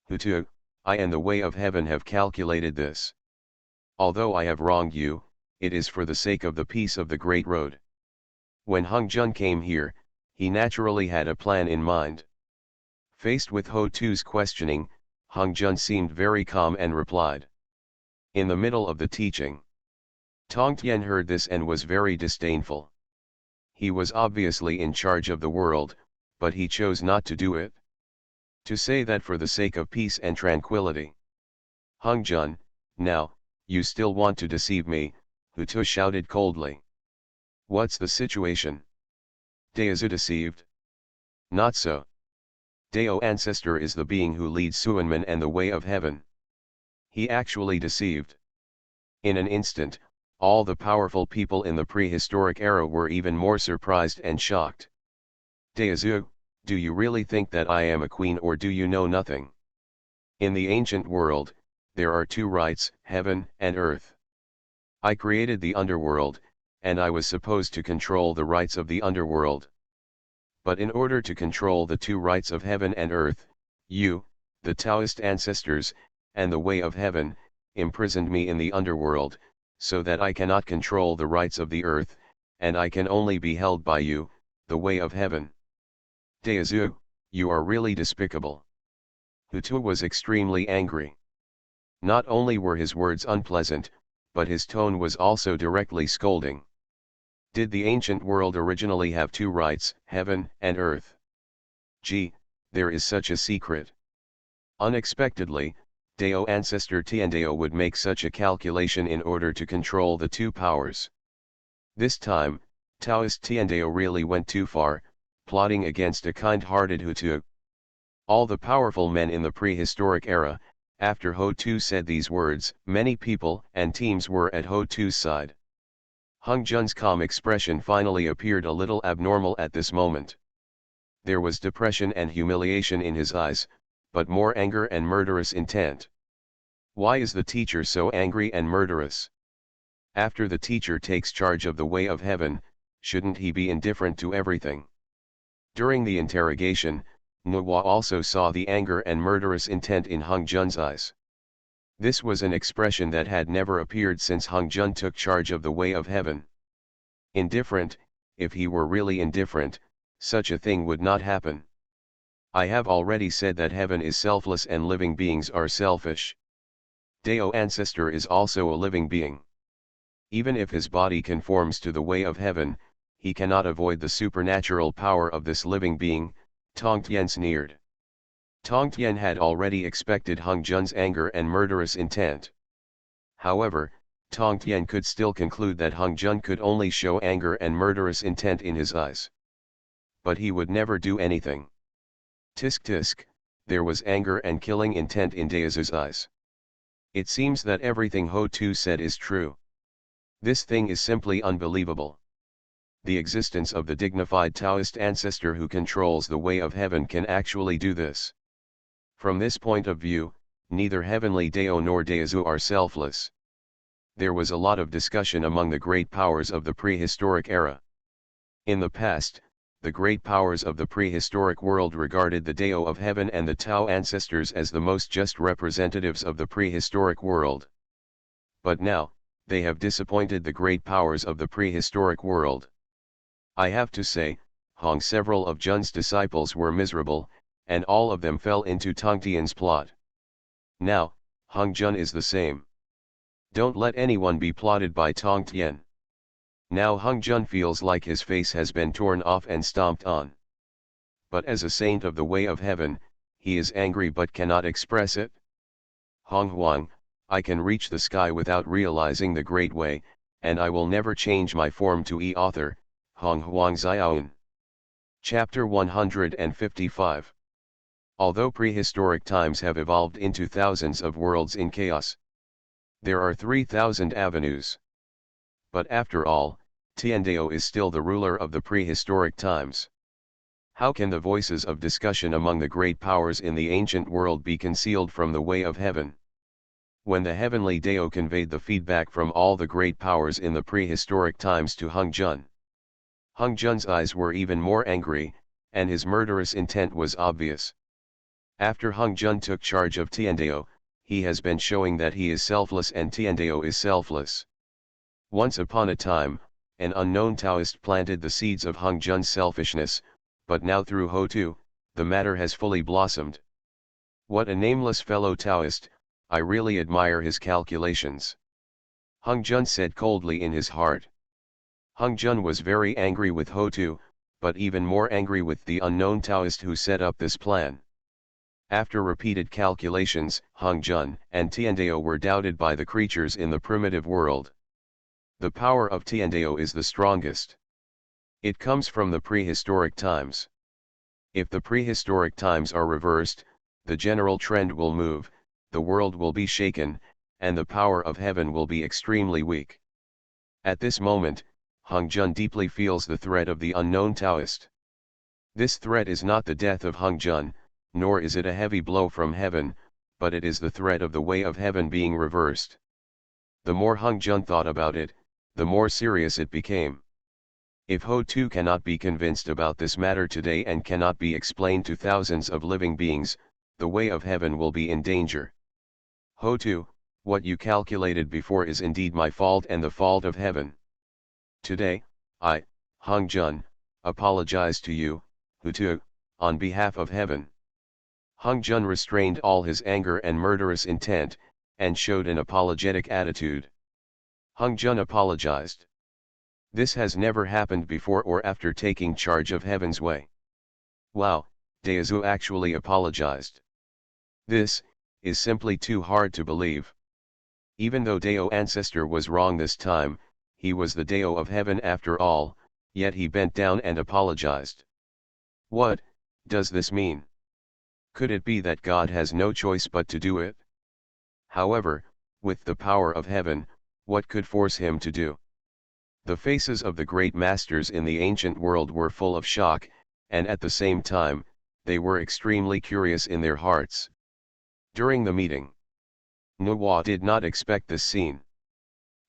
Ho Tu, I and the way of heaven have calculated this. Although I have wronged you, it is for the sake of the peace of the great road. When Hung Jun came here, he naturally had a plan in mind. Faced with Ho Tu's questioning, Hung Jun seemed very calm and replied. In the middle of the teaching. Tong Tien heard this and was very disdainful. He was obviously in charge of the world, but he chose not to do it. To say that for the sake of peace and tranquility. Hung Jun, now, you still want to deceive me, Hu Tu shouted coldly. What's the situation? Daezu deceived? Not so. Dao ancestor is the being who leads Suanmen and the way of heaven. He actually deceived. In an instant, all the powerful people in the prehistoric era were even more surprised and shocked. Daezu, do you really think that I am a queen or do you know nothing? In the ancient world, there are two rights, heaven and earth. I created the underworld, and I was supposed to control the rights of the underworld. But in order to control the two rights of heaven and earth, you, the Taoist ancestors, and the way of heaven, imprisoned me in the underworld, so that I cannot control the rights of the earth, and I can only be held by you, the way of heaven. Daezu, you are really despicable. Hu Tu was extremely angry. Not only were his words unpleasant, but his tone was also directly scolding. Did the ancient world originally have two rights, heaven and earth? Gee, there is such a secret. Unexpectedly, Dao ancestor Tiandao would make such a calculation in order to control the two powers. This time, Taoist Tiandao really went too far, plotting against a kind-hearted Hu Tu. All the powerful men in the prehistoric era, after Ho Tu said these words, many people and teams were at Ho Tu's side. Hung Jun's calm expression finally appeared a little abnormal at this moment. There was depression and humiliation in his eyes, but more anger and murderous intent. Why is the teacher so angry and murderous? After the teacher takes charge of the way of heaven, shouldn't he be indifferent to everything? During the interrogation, Nuwa also saw the anger and murderous intent in Hung Jun's eyes. This was an expression that had never appeared since Hung Jun took charge of the way of heaven. Indifferent, if he were really indifferent, such a thing would not happen. I have already said that heaven is selfless and living beings are selfish. Dao ancestor is also a living being. Even if his body conforms to the way of heaven, he cannot avoid the supernatural power of this living being, Tong Tien sneered. Tong Tien had already expected Hung Jun's anger and murderous intent. However, Tong Tien could still conclude that Hung Jun could only show anger and murderous intent in his eyes. But he would never do anything. Tisk tisk, there was anger and killing intent in Daezu's eyes. It seems that everything Ho Tu said is true. This thing is simply unbelievable. The existence of the dignified Taoist ancestor who controls the way of heaven can actually do this. From this point of view, neither heavenly Dao nor Daezu are selfless. There was a lot of discussion among the great powers of the prehistoric era. In the past, the great powers of the prehistoric world regarded the Dao of heaven and the Tao ancestors as the most just representatives of the prehistoric world. But now, they have disappointed the great powers of the prehistoric world. I have to say, several of Jun's disciples were miserable, and all of them fell into Tong Tien's plot. Now, Hung Jun is the same. Don't let anyone be plotted by Tong Tien. Now Hongzhen feels like his face has been torn off and stomped on. But as a saint of the way of heaven, he is angry but cannot express it. Honghuang, I can reach the sky without realizing the great way, and I will never change my form to author, Honghuang Xiaoan. Chapter 155. Although prehistoric times have evolved into thousands of worlds in chaos, there are 3,000 avenues. But after all, Tiandao is still the ruler of the prehistoric times. How can the voices of discussion among the great powers in the ancient world be concealed from the way of heaven? When the heavenly Dao conveyed the feedback from all the great powers in the prehistoric times to Hongzhen, Hongzhen's eyes were even more angry, and his murderous intent was obvious. After Hongzhen took charge of Tiandao, he has been showing that he is selfless and Tiandao is selfless. Once upon a time, an unknown Taoist planted the seeds of Hongzhen's selfishness, but now through Ho-Tu, the matter has fully blossomed. What a nameless fellow Taoist, I really admire his calculations. Hongzhen said coldly in his heart. Hongzhen was very angry with Ho-Tu, but even more angry with the unknown Taoist who set up this plan. After repeated calculations, Hongzhen and Tiandao were doubted by the creatures in the primitive world. The power of Tiandao is the strongest. It comes from the prehistoric times. If the prehistoric times are reversed, the general trend will move, the world will be shaken, and the power of heaven will be extremely weak. At this moment, Hongzhen deeply feels the threat of the unknown Taoist. This threat is not the death of Hongzhen, nor is it a heavy blow from heaven, but it is the threat of the way of heaven being reversed. The more Hongzhen thought about it, the more serious it became. If Ho-Tu cannot be convinced about this matter today and cannot be explained to thousands of living beings, the way of heaven will be in danger. Ho-Tu, what you calculated before is indeed my fault and the fault of heaven. Today, I, Hongzhen, apologize to you, Ho-Tu, on behalf of heaven. Hongzhen restrained all his anger and murderous intent, and showed an apologetic attitude. Hongzhen apologized. This has never happened before or after taking charge of heaven's way. Wow, Daozu actually apologized. This is simply too hard to believe. Even though Dao ancestor was wrong this time, he was the Dao of heaven after all, yet he bent down and apologized. What does this mean? Could it be that God has no choice but to do it? However, with the power of heaven, what could force him to do? The faces of the great masters in the ancient world were full of shock, and at the same time, they were extremely curious in their hearts. During the meeting, Nuwa did not expect this scene.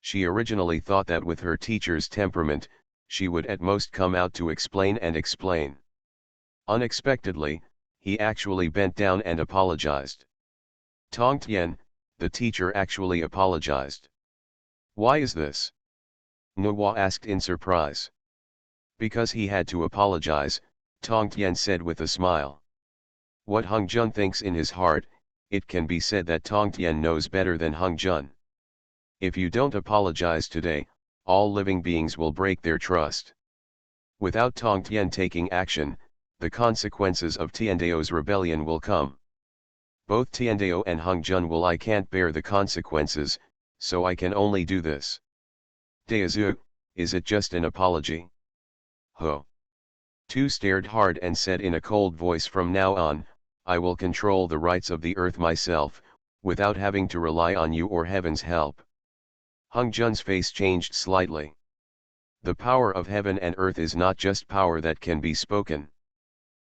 She originally thought that with her teacher's temperament, she would at most come out to explain and explain. Unexpectedly, he actually bent down and apologized. Tongtian, the teacher actually apologized. Why is this? Nuwa asked in surprise. Because he had to apologize, Tongtian said with a smile. What Hongzhen thinks in his heart, it can be said that Tongtian knows better than Hongzhen. If you don't apologize today, all living beings will break their trust. Without Tongtian taking action, the consequences of Tiandao's rebellion will come. Both Tiandao and Hongzhen will I can't bear the consequences, so I can only do this. Daozu, is it just an apology? Ho-Tu stared hard and said in a cold voice, from now on, I will control the rights of the earth myself, without having to rely on you or heaven's help. Hongzhen's face changed slightly. The power of heaven and earth is not just power that can be spoken.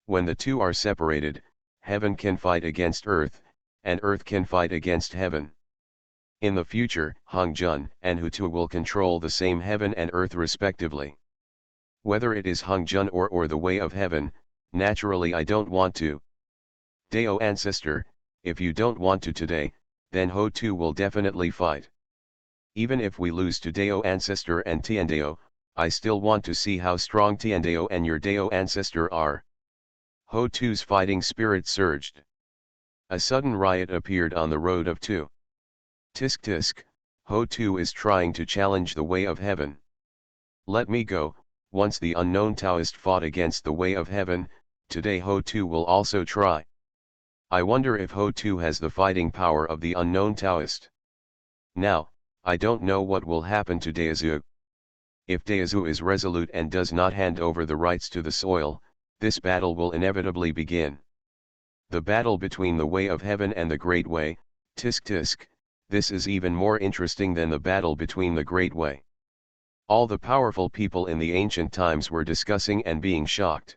When the two are separated, heaven can fight against earth, and earth can fight against heaven. In the future, Hongzhen and Ho-Tu will control the same heaven and earth respectively. Whether it is Hongzhen or the way of heaven, naturally I don't want to. Dao ancestor, if you don't want to today, then Ho-Tu will definitely fight. Even if we lose to Dao ancestor and Tiandao, I still want to see how strong Tiandao and your Dao ancestor are. Ho-Tu's fighting spirit surged. A sudden riot appeared on the road of Tu. Tisk tisk, Ho-Tu is trying to challenge the way of heaven. Let me go. Once the unknown Taoist fought against the way of heaven, today Ho Tu will also try. I wonder if Ho Tu has the fighting power of the unknown Taoist. Now, I don't know what will happen to Daozu. If Daozu is resolute and does not hand over the rights to the soil, this battle will inevitably begin. The battle between the way of heaven and the great way, tisk tisk, this is even more interesting than the battle between the great way. All the powerful people in the ancient times were discussing and being shocked.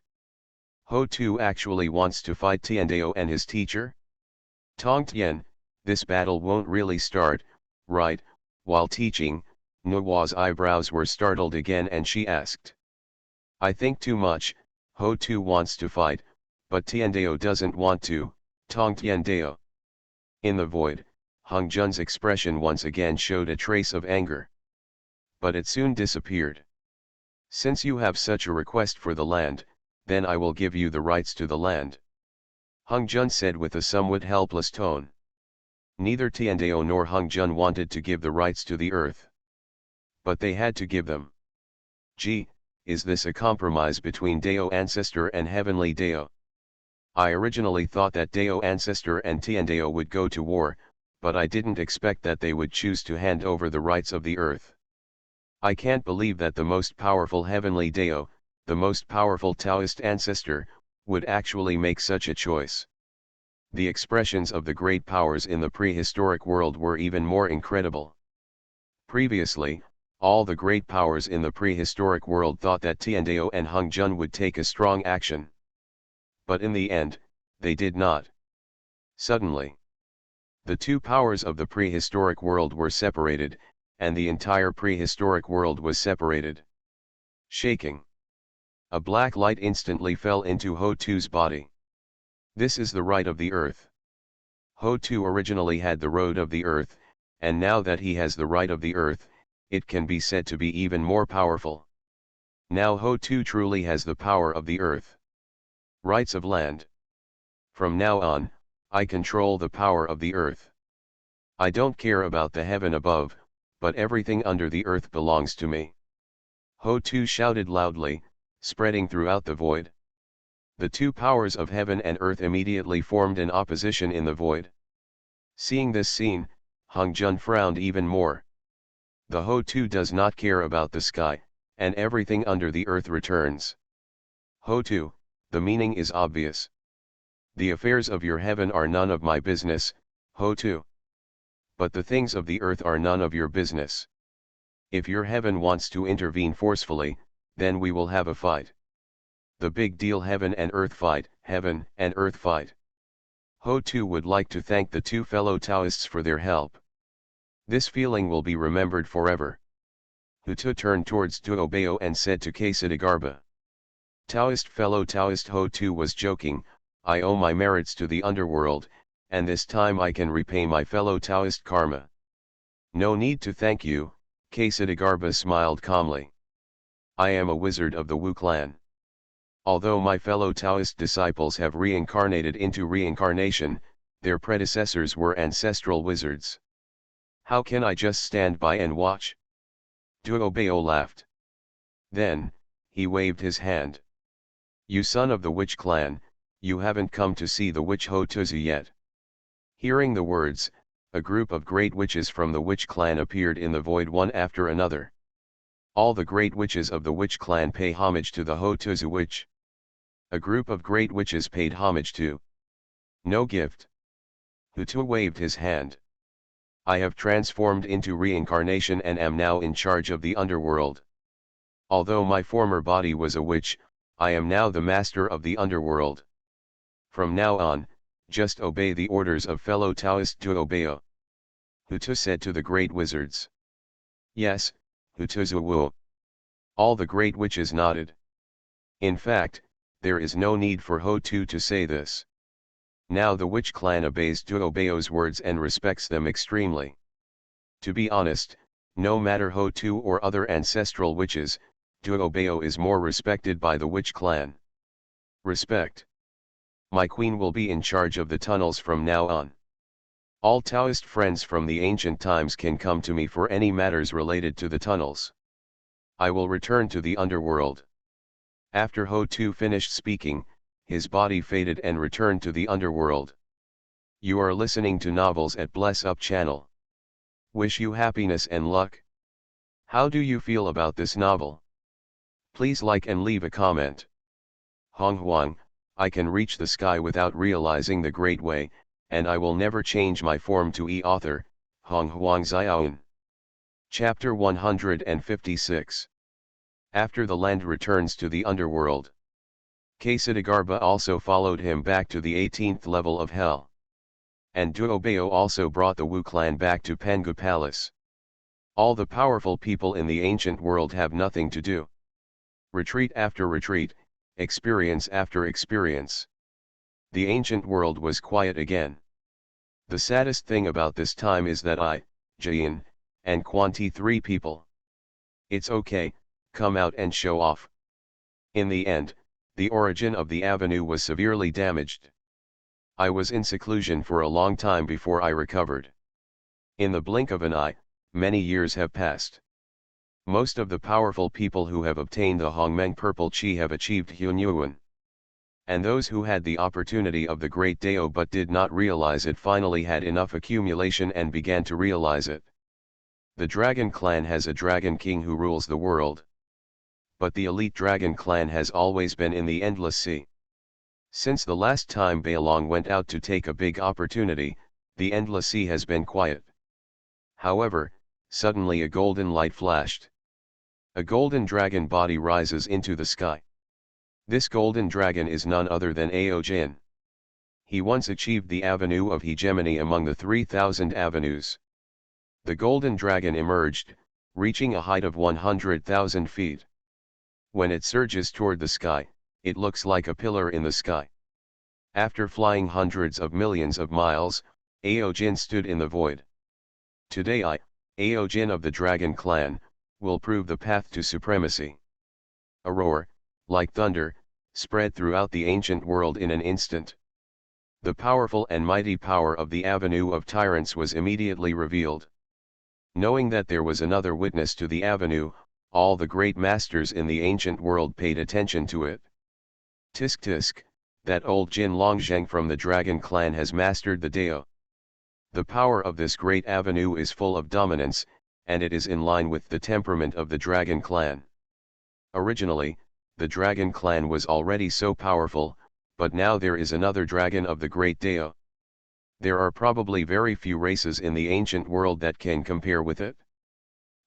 Ho Tu actually wants to fight Tiandao and his teacher? Tong Tien, this battle won't really start, right? While teaching, Nuo's eyebrows were startled again and she asked. I think too much. Ho Tu wants to fight, but Tiandao doesn't want to, Tong Tiandao. In the void, Hung Jun's expression once again showed a trace of anger. But it soon disappeared. Since you have such a request for the land, then I will give you the rights to the land. Hung Jun said with a somewhat helpless tone. Neither Tiandao nor Hung Jun wanted to give the rights to the earth. But they had to give them. Gee, is this a compromise between Dao ancestor and heavenly Dao? I originally thought that Dao ancestor and Tiandao would go to war, but I didn't expect that they would choose to hand over the rights of the earth. I can't believe that the most powerful heavenly Dao, the most powerful Taoist ancestor, would actually make such a choice. The expressions of the great powers in the prehistoric world were even more incredible. Previously, all the great powers in the prehistoric world thought that Tiandao and Hung Jun would take a strong action. But in the end, they did not. Suddenly, the two powers of the prehistoric world were separated, and the entire prehistoric world was separated. Shaking. A black light instantly fell into Ho Tu's body. This is the right of the earth. Ho Tu originally had the road of the earth, and now that he has the right of the earth, it can be said to be even more powerful. Now Ho Tu truly has the power of the earth. Rights of land. From now on, I control the power of the earth. I don't care about the heaven above, but everything under the earth belongs to me. Ho Tu shouted loudly, spreading throughout the void. The two powers of heaven and earth immediately formed an opposition in the void. Seeing this scene, Hung Jun frowned even more. The Ho Tu does not care about the sky, and everything under the earth returns. Ho Tu, the meaning is obvious. The affairs of your heaven are none of my business, Ho Tu. But the things of the earth are none of your business. If your heaven wants to intervene forcefully, then we will have a fight. The big deal heaven and earth fight, heaven and earth fight. Ho Tu would like to thank the two fellow Taoists for their help. This feeling will be remembered forever. Hu Tu turned towards Tuo Bao and said to Kesadagarba. Taoist fellow Taoist Ho Tu was joking, I owe my merits to the underworld, and this time I can repay my fellow Taoist karma. No need to thank you, Kesadagarba smiled calmly. I am a wizard of the Wu clan. Although my fellow Taoist disciples have reincarnated into reincarnation, their predecessors were ancestral wizards. How can I just stand by and watch? Duo Bao laughed. Then, he waved his hand. You son of the witch clan, you haven't come to see the witch Ho Tuzu yet. Hearing the words, a group of great witches from the witch clan appeared in the void one after another. All the great witches of the witch clan pay homage to the Ho Tuzu witch. A group of great witches paid homage to. No gift. Hu Tu waved his hand. I have transformed into reincarnation and am now in charge of the underworld. Although my former body was a witch, I am now the master of the underworld. From now on, just obey the orders of fellow Taoist Tuo Bao. Hu Tu said to the great wizards. Yes, Hu Tuzu Wu. All the great witches nodded. In fact, there is no need for Ho Tu to say this. Now the witch clan obeys Tuo Bao's words and respects them extremely. To be honest, no matter Ho Tu or other ancestral witches, Tuo Bao is more respected by the witch clan. Respect. My queen will be in charge of the tunnels from now on. All Taoist friends from the ancient times can come to me for any matters related to the tunnels. I will return to the underworld. After Ho Tu finished speaking, his body faded and returned to the underworld. You are listening to Novels at Bless Up channel. Wish you happiness and luck. How do you feel about this novel? Please like and leave a comment. Honghuang, I can reach the sky without realizing the great way, and I will never change my form to author, Honghuang Xiaoan. Chapter 156. After the land returns to the underworld. Ksitagarba also followed him back to the 18th level of hell. And Duobao also brought the Wu clan back to Pangu Palace. All the powerful people in the ancient world have nothing to do. Retreat after retreat, experience after experience. The ancient world was quiet again. The saddest thing about this time is that I, Jian, and Quanti 3 people. It's okay, come out and show off. In the end, the origin of the avenue was severely damaged. I was in seclusion for a long time before I recovered. In the blink of an eye, many years have passed. Most of the powerful people who have obtained the Hongmeng Purple Chi have achieved Hunyuan. And those who had the opportunity of the Great Dao but did not realize it finally had enough accumulation and began to realize it. The Dragon Clan has a Dragon King who rules the world. But the elite Dragon Clan has always been in the Endless Sea. Since the last time Bailong went out to take a big opportunity, the Endless Sea has been quiet. However, suddenly a golden light flashed. A golden dragon body rises into the sky. This golden dragon is none other than Ao Jin. He once achieved the avenue of hegemony among the 3,000 avenues. The golden dragon emerged, reaching a height of 100,000 feet. When it surges toward the sky, it looks like a pillar in the sky. After flying hundreds of millions of miles, Ao Jin stood in the void. Today I, Ao Jin of the Dragon Clan, will prove the path to supremacy. A roar, like thunder, spread throughout the ancient world in an instant. The powerful and mighty power of the Avenue of Tyrants was immediately revealed. Knowing that there was another witness to the avenue, all the great masters in the ancient world paid attention to it. Tisk tisk, that old Jin Longzheng from the Dragon Clan has mastered the Dao. The power of this great avenue is full of dominance, and it is in line with the temperament of the Dragon Clan. Originally, the Dragon Clan was already so powerful, but now there is another dragon of the great Dao. There are probably very few races in the ancient world that can compare with it.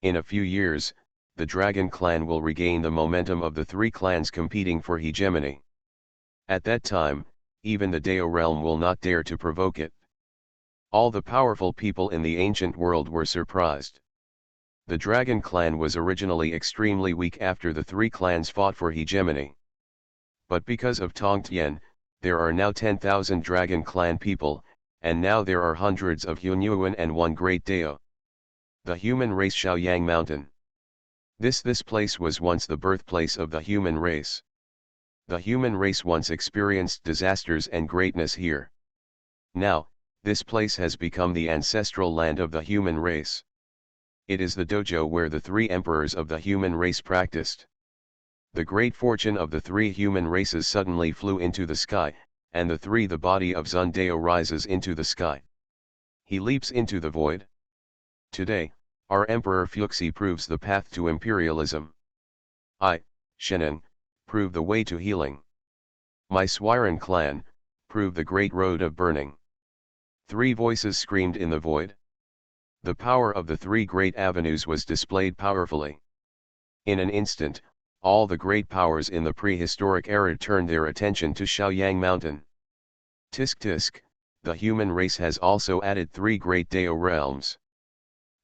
In a few years, the Dragon Clan will regain the momentum of the 3 clans competing for hegemony. At that time, even the Dao realm will not dare to provoke it. All the powerful people in the ancient world were surprised. The Dragon Clan was originally extremely weak after the 3 clans fought for hegemony. But because of Tongtian, there are now 10,000 Dragon Clan people, and now there are hundreds of Hunyuan and 1 great Dao. The human race Shaoyang Mountain. This place was once the birthplace of the human race. The human race once experienced disasters and greatness here. Now, this place has become the ancestral land of the human race. It is the dojo where the 3 emperors of the human race practiced. The great fortune of the 3 human races suddenly flew into the sky, and the body of Zun Dao rises into the sky. He leaps into the void. Today, our Emperor Fuxi proves the path to imperialism. I, Shenan, prove the way to healing. My Swiren clan, prove the great road of burning. 3 voices screamed in the void. The power of the 3 great avenues was displayed powerfully. In an instant, all the great powers in the prehistoric era turned their attention to Shaoyang Mountain. Tisk tisk, the human race has also added 3 great Dao realms.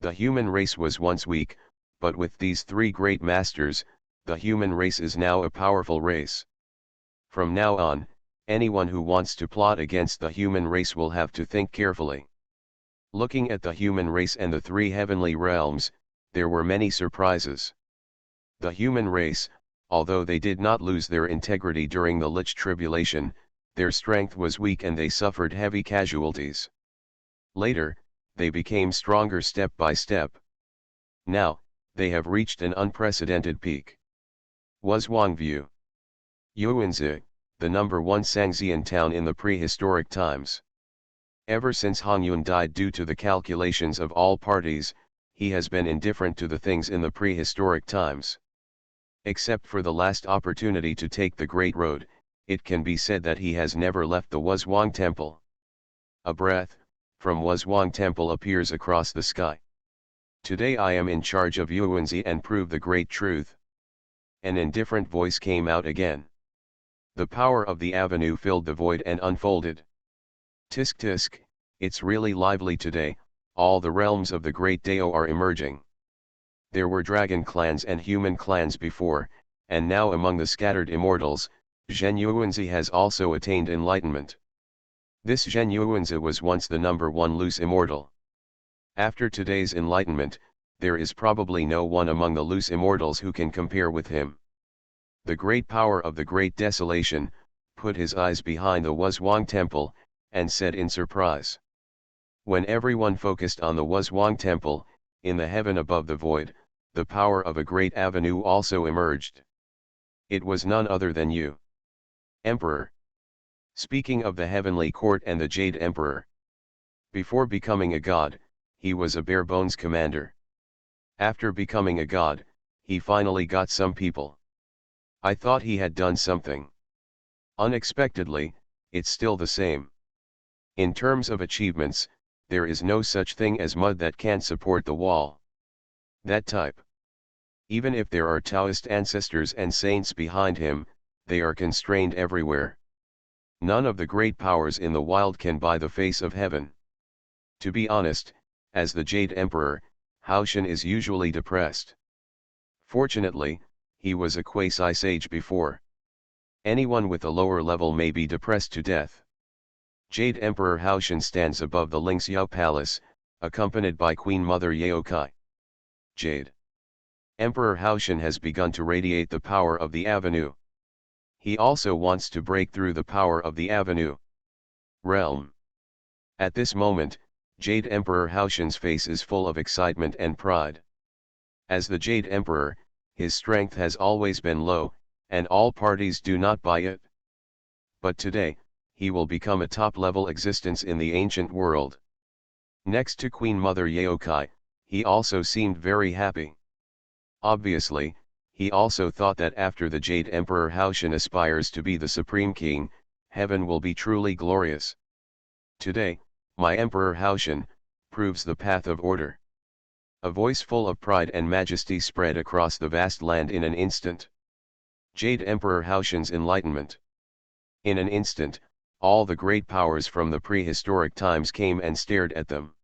The human race was once weak, but with these 3 great masters, the human race is now a powerful race. From now on, anyone who wants to plot against the human race will have to think carefully. Looking at the human race and the 3 heavenly realms, there were many surprises. The human race, although they did not lose their integrity during the Lich tribulation, their strength was weak and they suffered heavy casualties. Later, they became stronger step by step. Now, They have reached an unprecedented peak. Honghuang View. Yuanzi, the number one Sangxian town in the prehistoric times. Ever since Honghuang died due to the calculations of all parties, he has been indifferent to the things in the prehistoric times. Except for the last opportunity to take the Great Road, it can be said that he has never left the Honghuang Temple. A breath from Honghuang Temple appears across the sky. Today I am in charge of Yuanzi and prove the great truth. An indifferent voice came out again. The power of the avenue filled the void and unfolded. Tisk tisk, it's really lively today, all the realms of the great Dao are emerging. There were dragon clans and human clans before, and now among the scattered immortals, Zhen Yuanzi has also attained enlightenment. This Zhen Yuanzi was once the number one loose immortal. After today's enlightenment, there is probably no one among the loose immortals who can compare with him. The great power of the great desolation put his eyes behind the Honghuang Temple, and said in surprise. When everyone focused on the Honghuang Temple, in the heaven above the void, the power of a great avenue also emerged. It was none other than you, Emperor. Speaking of the heavenly court and the Jade Emperor. Before becoming a god, he was a bare-bones commander. After becoming a god, he finally got some people. I thought he had done something. Unexpectedly, it's still the same. In terms of achievements, there is no such thing as mud that can't support the wall. That type. Even if there are Taoist ancestors and saints behind him, they are constrained everywhere. None of the great powers in the wild can buy the face of heaven. To be honest, as the Jade Emperor, Haoshan is usually depressed. Fortunately, he was a quasi-sage before. Anyone with a lower level may be depressed to death. Jade Emperor Haoshan stands above the Lingxiao Palace, accompanied by Queen Mother Yaokai. Jade Emperor Haoshan has begun to radiate the power of the avenue. He also wants to break through the power of the avenue realm. At this moment, Jade Emperor Haoshan's face is full of excitement and pride. As the Jade Emperor, his strength has always been low, and all parties do not buy it. But today, he will become a top-level existence in the ancient world. Next to Queen Mother Yaokai, he also seemed very happy. Obviously, he also thought that after the Jade Emperor Haoshan aspires to be the Supreme King, heaven will be truly glorious. Today, my Emperor Haoshan proves the path of order. A voice full of pride and majesty spread across the vast land in an instant. Jade Emperor Haoshan's enlightenment. In an instant, all the great powers from the prehistoric times came and stared at them.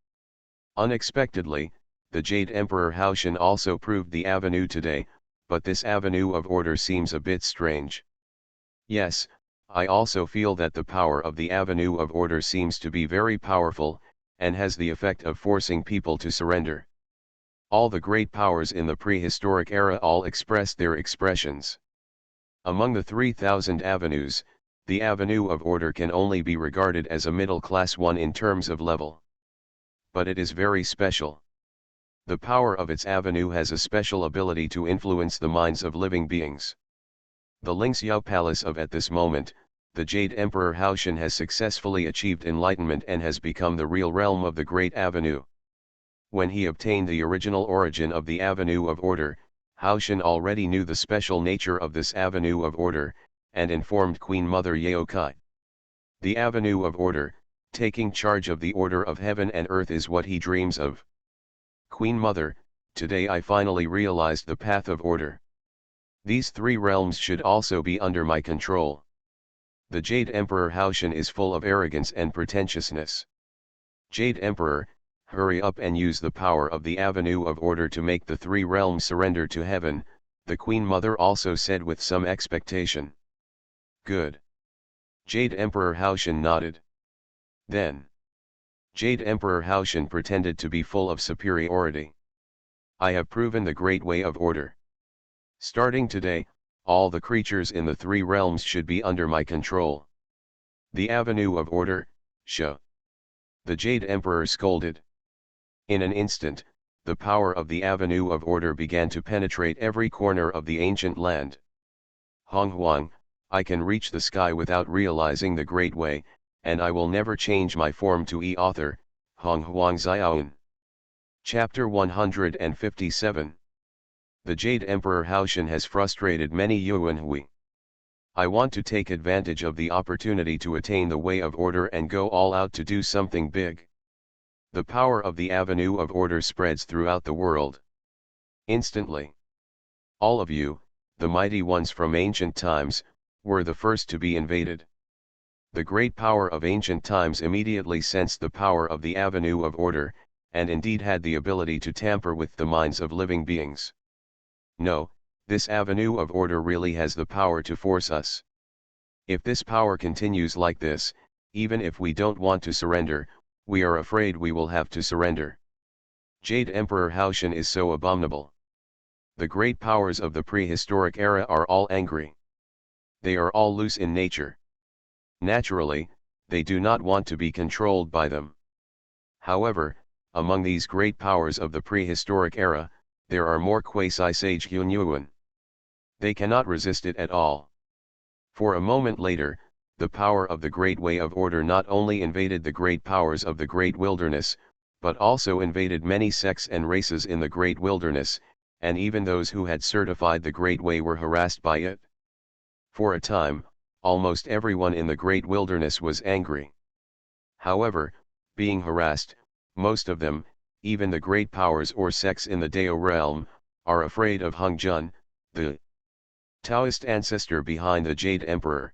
Unexpectedly, the Jade Emperor Haoshan also proved the avenue today, but this avenue of order seems a bit strange. Yes, I also feel that the power of the avenue of order seems to be very powerful, and has the effect of forcing people to surrender. All the great powers in the prehistoric era all expressed their expressions. Among the 3,000 avenues, the avenue of order can only be regarded as a middle-class one in terms of level. But it is very special. The power of its avenue has a special ability to influence the minds of living beings. The Lingxiao Palace of at this moment, the Jade Emperor Haoshan has successfully achieved enlightenment and has become the real realm of the Great Avenue. When he obtained the original origin of the Avenue of Order, Haoshan already knew the special nature of this Avenue of Order, and informed Queen Mother Yaokai. The Avenue of Order, taking charge of the order of heaven and earth is what he dreams of. Queen Mother, today I finally realized the path of order. These three realms should also be under my control. The Jade Emperor Haoshan is full of arrogance and pretentiousness. Jade Emperor, hurry up and use the power of the Avenue of Order to make the three realms surrender to heaven, the Queen Mother also said with some expectation. Good. Jade Emperor Haoshan nodded. Then, Jade Emperor Haoshan pretended to be full of superiority. I have proven the great way of order. Starting today, all the creatures in the three realms should be under my control. The Avenue of Order, show. The Jade Emperor scolded. In an instant, the power of the Avenue of Order began to penetrate every corner of the ancient land. Honghuang, I can reach the sky without realizing the Great Way, and I will never change my form to author, Honghuang Xiaoan. Chapter 157. The Jade Emperor Haoshan has frustrated many Yuanhui. I want to take advantage of the opportunity to attain the way of order and go all out to do something big. The power of the Avenue of Order spreads throughout the world. Instantly. All of you, the mighty ones from ancient times, were the first to be invaded. The great power of ancient times immediately sensed the power of the Avenue of Order, and indeed had the ability to tamper with the minds of living beings. No, this Avenue of Order really has the power to force us. If this power continues like this, even if we don't want to surrender, we are afraid we will have to surrender. Jade Emperor Haoshan is so abominable. The great powers of the prehistoric era are all angry. They are all loose in nature. Naturally, they do not want to be controlled by them. However, among these great powers of the prehistoric era, there are more quasi-sage Hunyuan. They cannot resist it at all. For a moment later, the power of the Great Way of Order not only invaded the great powers of the Great Wilderness, but also invaded many sects and races in the Great Wilderness, and even those who had certified the Great Way were harassed by it. For a time, almost everyone in the Great Wilderness was angry. However, being harassed, most of them, even the great powers or sects in the Dao realm, are afraid of Hongzhen, the Taoist ancestor behind the Jade Emperor.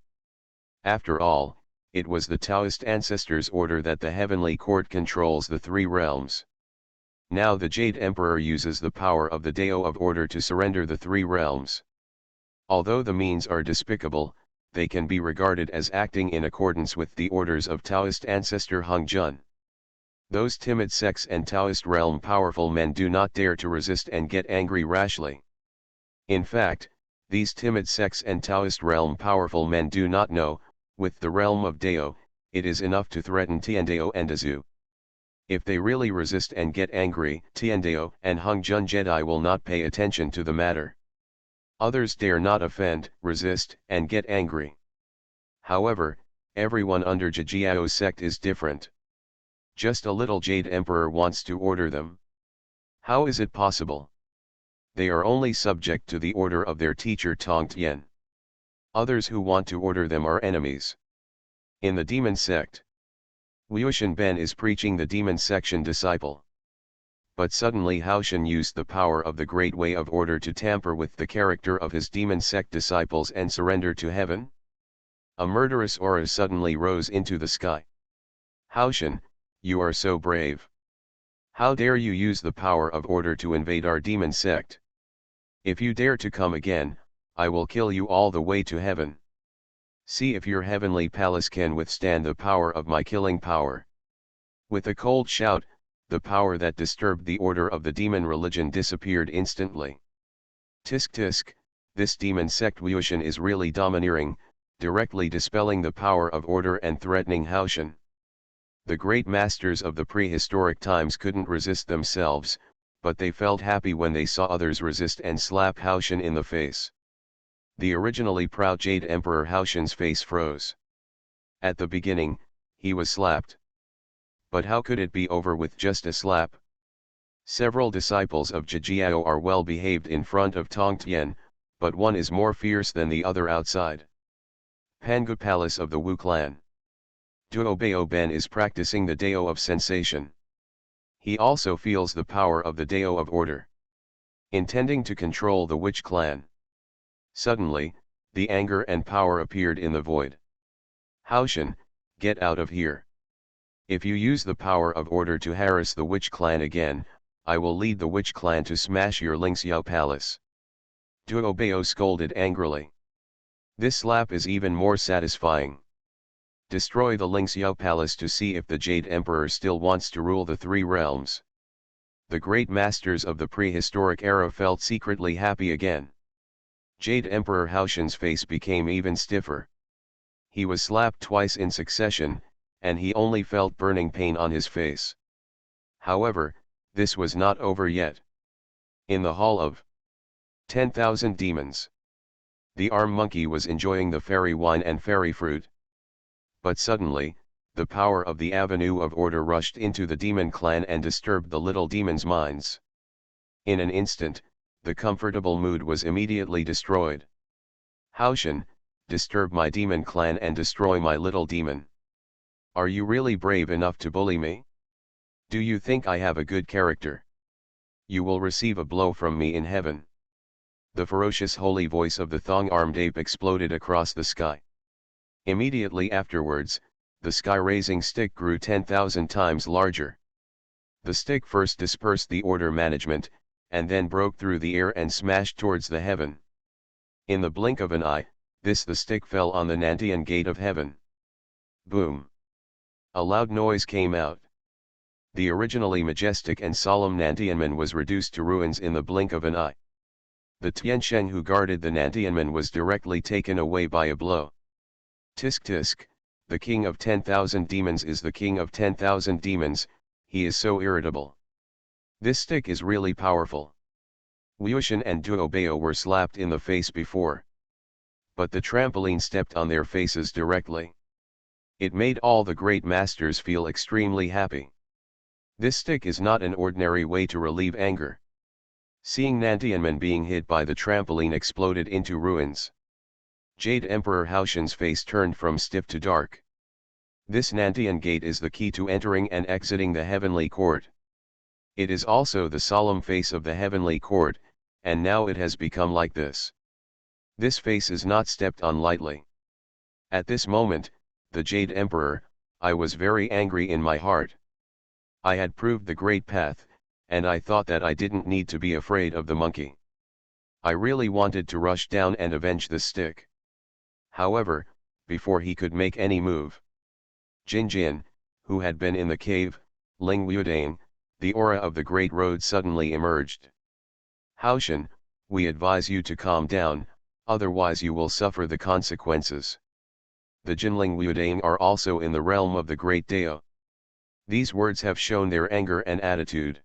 After all, it was the Taoist ancestor's order that the heavenly court controls the three realms. Now the Jade Emperor uses the power of the Dao of Order to surrender the three realms. Although the means are despicable, they can be regarded as acting in accordance with the orders of Taoist ancestor Hongzhen. Those timid sects and Taoist realm powerful men do not dare to resist and get angry rashly. In fact, these timid sects and Taoist realm powerful men do not know, with the realm of Dao, it is enough to threaten Tiandao and Azu. If they really resist and get angry, Tiandao and Hongzhen Jedi will not pay attention to the matter. Others dare not offend, resist, and get angry. However, everyone under Jijiao's sect is different. Just a little Jade Emperor wants to order them. How is it possible? They are only subject to the order of their teacher Tongtian. Others who want to order them are enemies. In the demon sect, Liushan Ben is preaching the demon section disciple. But suddenly Haoshan used the power of the Great Way of Order to tamper with the character of his demon sect disciples and surrender to heaven. A murderous aura suddenly rose into the sky. Haoshan, you are so brave. How dare you use the power of order to invade our demon sect? If you dare to come again, I will kill you all the way to heaven. See if your heavenly palace can withstand the power of my killing power. With a cold shout, the power that disturbed the order of the demon religion disappeared instantly. Tisk tisk, this demon sect Liushan is really domineering, directly dispelling the power of order and threatening Haoshan. The great masters of the prehistoric times couldn't resist themselves, but they felt happy when they saw others resist and slap Haoshan in the face. The originally proud Jade Emperor Haoshan's face froze. At the beginning, he was slapped. But how could it be over with just a slap? Several disciples of Jijiao are well behaved in front of Tongtian, but one is more fierce than the other outside. Pangu Palace of the Wu clan. Duobao Ben is practicing the Dao of sensation. He also feels the power of the Dao of order. Intending to control the witch clan. Suddenly, the anger and power appeared in the void. Haoshan, get out of here. If you use the power of order to harass the witch clan again, I will lead the witch clan to smash your Lingxiao palace. Duobao scolded angrily. This slap is even more satisfying. Destroy the Lingxiao palace to see if the Jade Emperor still wants to rule the three realms. The great masters of the prehistoric era felt secretly happy again. Jade Emperor Haoshan's face became even stiffer. He was slapped twice in succession, and he only felt burning pain on his face. However, This was not over yet. In the hall of 10,000 demons, the arm monkey was enjoying the fairy wine and fairy fruit. But suddenly, the power of the Avenue of Order rushed into the demon clan and disturbed the little demons' minds. In an instant, the comfortable mood was immediately destroyed. Haoshan, disturb my demon clan and destroy my little demon. Are you really brave enough to bully me? Do you think I have a good character? You will receive a blow from me in heaven. The ferocious holy voice of the thong-armed ape exploded across the sky. Immediately afterwards, the sky-raising stick grew 10,000 times larger. The stick first dispersed the order management, and then broke through the air and smashed towards the heaven. In the blink of an eye, the stick fell on the Nantian gate of heaven. Boom! A loud noise came out. The originally majestic and solemn Nantianmen was reduced to ruins in the blink of an eye. The Tiansheng who guarded the Nantianmen was directly taken away by a blow. Tisk tisk, the king of 10,000 demons is the king of 10,000 demons, he is so irritable. This stick is really powerful. Wuxian and Duobao were slapped in the face before. But the trampoline stepped on their faces directly. It made all the great masters feel extremely happy. This stick is not an ordinary way to relieve anger. Seeing Nantianmen being hit by the trampoline exploded into ruins. Jade Emperor Haoshan's face turned from stiff to dark. This Nantian gate is the key to entering and exiting the heavenly court. It is also the solemn face of the heavenly court, and now it has become like this. This face is not stepped on lightly. At this moment, the Jade Emperor, I was very angry in my heart. I had proved the great path, and I thought that I didn't need to be afraid of the monkey. I really wanted to rush down and avenge the stick. However, before he could make any move, Jin Jin, who had been in the cave, Ling Wuodang, the aura of the Great Road suddenly emerged. Haoshan, we advise you to calm down, otherwise you will suffer the consequences. The Jinling Wuodang are also in the realm of the Great Dao. These words have shown their anger and attitude.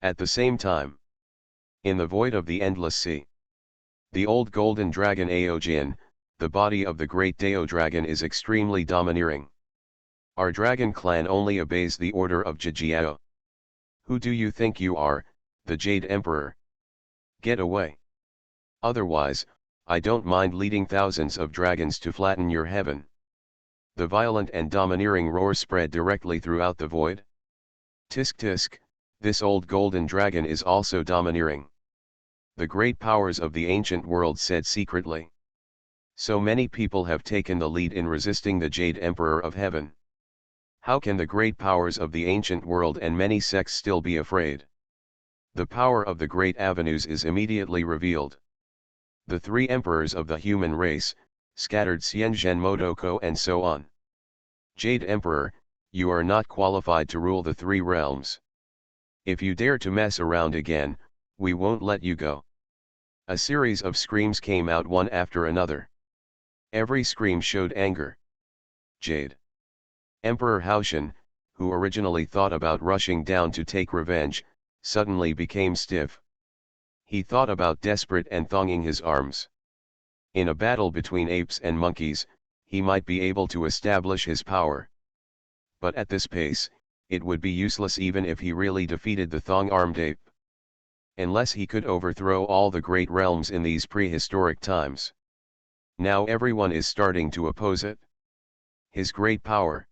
At the same time, in the void of the endless sea, the old golden dragon Aojin, the body of the great Dao dragon is extremely domineering. Our dragon clan only obeys the order of Jijiao. Who do you think you are, the Jade Emperor? Get away. Otherwise, I don't mind leading thousands of dragons to flatten your heaven. The violent and domineering roar spread directly throughout the void. Tisk tisk, this old golden dragon is also domineering. The great powers of the ancient world said secretly. So many people have taken the lead in resisting the Jade Emperor of Heaven. How can the great powers of the ancient world and many sects still be afraid? The power of the great avenues is immediately revealed. The three emperors of the human race, scattered Xianzhen Modoko and so on. Jade Emperor, you are not qualified to rule the three realms. If you dare to mess around again, we won't let you go. A series of screams came out one after another. Every scream showed anger. Jade Emperor Haoshan, who originally thought about rushing down to take revenge, suddenly became stiff. He thought about desperate and thonging his arms. In a battle between apes and monkeys, he might be able to establish his power. But at this pace, it would be useless even if he really defeated the thong-armed ape. Unless he could overthrow all the great realms in these prehistoric times. Now everyone is starting to oppose it. His great power.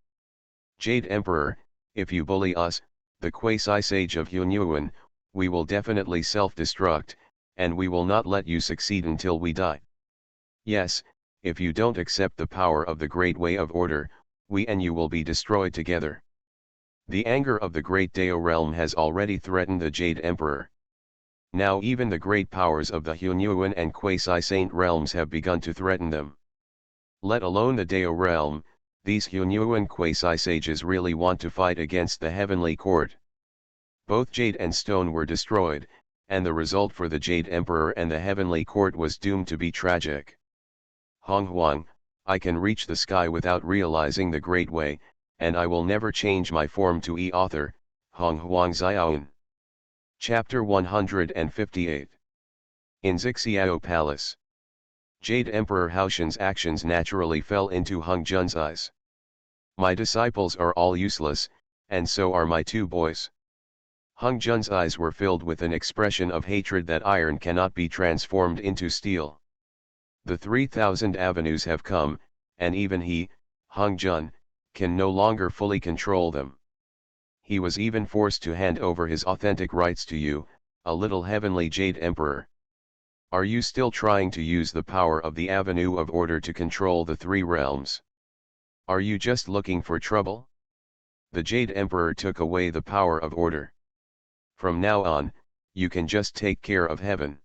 Jade Emperor, if you bully us, the quasi-sage of Hunyuan, we will definitely self-destruct, and we will not let you succeed until we die. Yes, if you don't accept the power of the great way of order, we and you will be destroyed together. The anger of the great Dao realm has already threatened the Jade Emperor. Now even the great powers of the Hunyuan and quasi-saint realms have begun to threaten them. Let alone the Dao realm, these Hunyuan quasi-sages really want to fight against the heavenly court. Both Jade and Stone were destroyed, and the result for the Jade Emperor and the heavenly court was doomed to be tragic. Honghuang, I can reach the sky without realizing the great way, and I will never change my form to E-author, Honghuang Xiaoan. Chapter 158. In Xixiao Palace. Jade Emperor Haoshan's actions naturally fell into Hung Jun's eyes. My disciples are all useless, and so are my two boys. Hung Jun's eyes were filled with an expression of hatred that iron cannot be transformed into steel. The 3,000 avenues have come, and even he, Hung Jun, can no longer fully control them. He was even forced to hand over his authentic rights to you, a little heavenly Jade Emperor. Are you still trying to use the power of the Avenue of Order to control the three realms? Are you just looking for trouble? The Jade Emperor took away the power of order. From now on, you can just take care of heaven.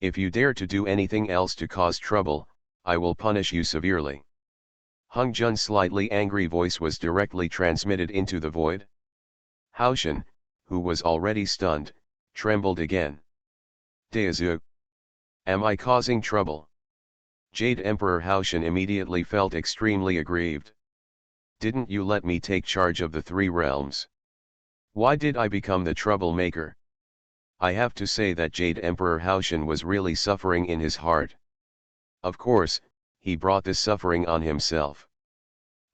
If you dare to do anything else to cause trouble, I will punish you severely. Hung Jun's slightly angry voice was directly transmitted into the void. Haoshan, who was already stunned, trembled again. Daezu. Am I causing trouble? Jade Emperor Haoshan immediately felt extremely aggrieved. Didn't you let me take charge of the three realms? Why did I become the troublemaker? I have to say that Jade Emperor Haoshan was really suffering in his heart. Of course, he brought this suffering on himself.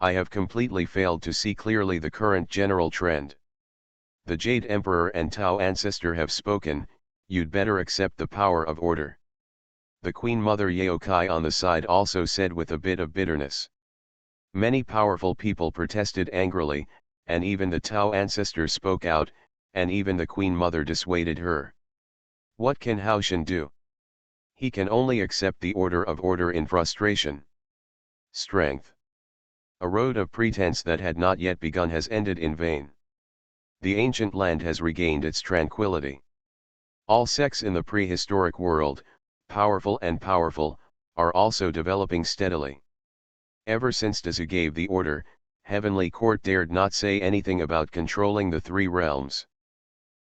I have completely failed to see clearly the current general trend. The Jade Emperor and Tao Ancestor have spoken, you'd better accept the power of order. The Queen Mother Yaokai on the side also said with a bit of bitterness. Many powerful people protested angrily, and even the Tao Ancestor spoke out, and even the Queen Mother dissuaded her. What can Haoshan do? He can only accept the order of order in frustration. Strength. A road of pretense that had not yet begun has ended in vain. The ancient land has regained its tranquility. All sects in the prehistoric world, powerful, are also developing steadily. Ever since Dazu gave the order, Heavenly Court dared not say anything about controlling the three realms.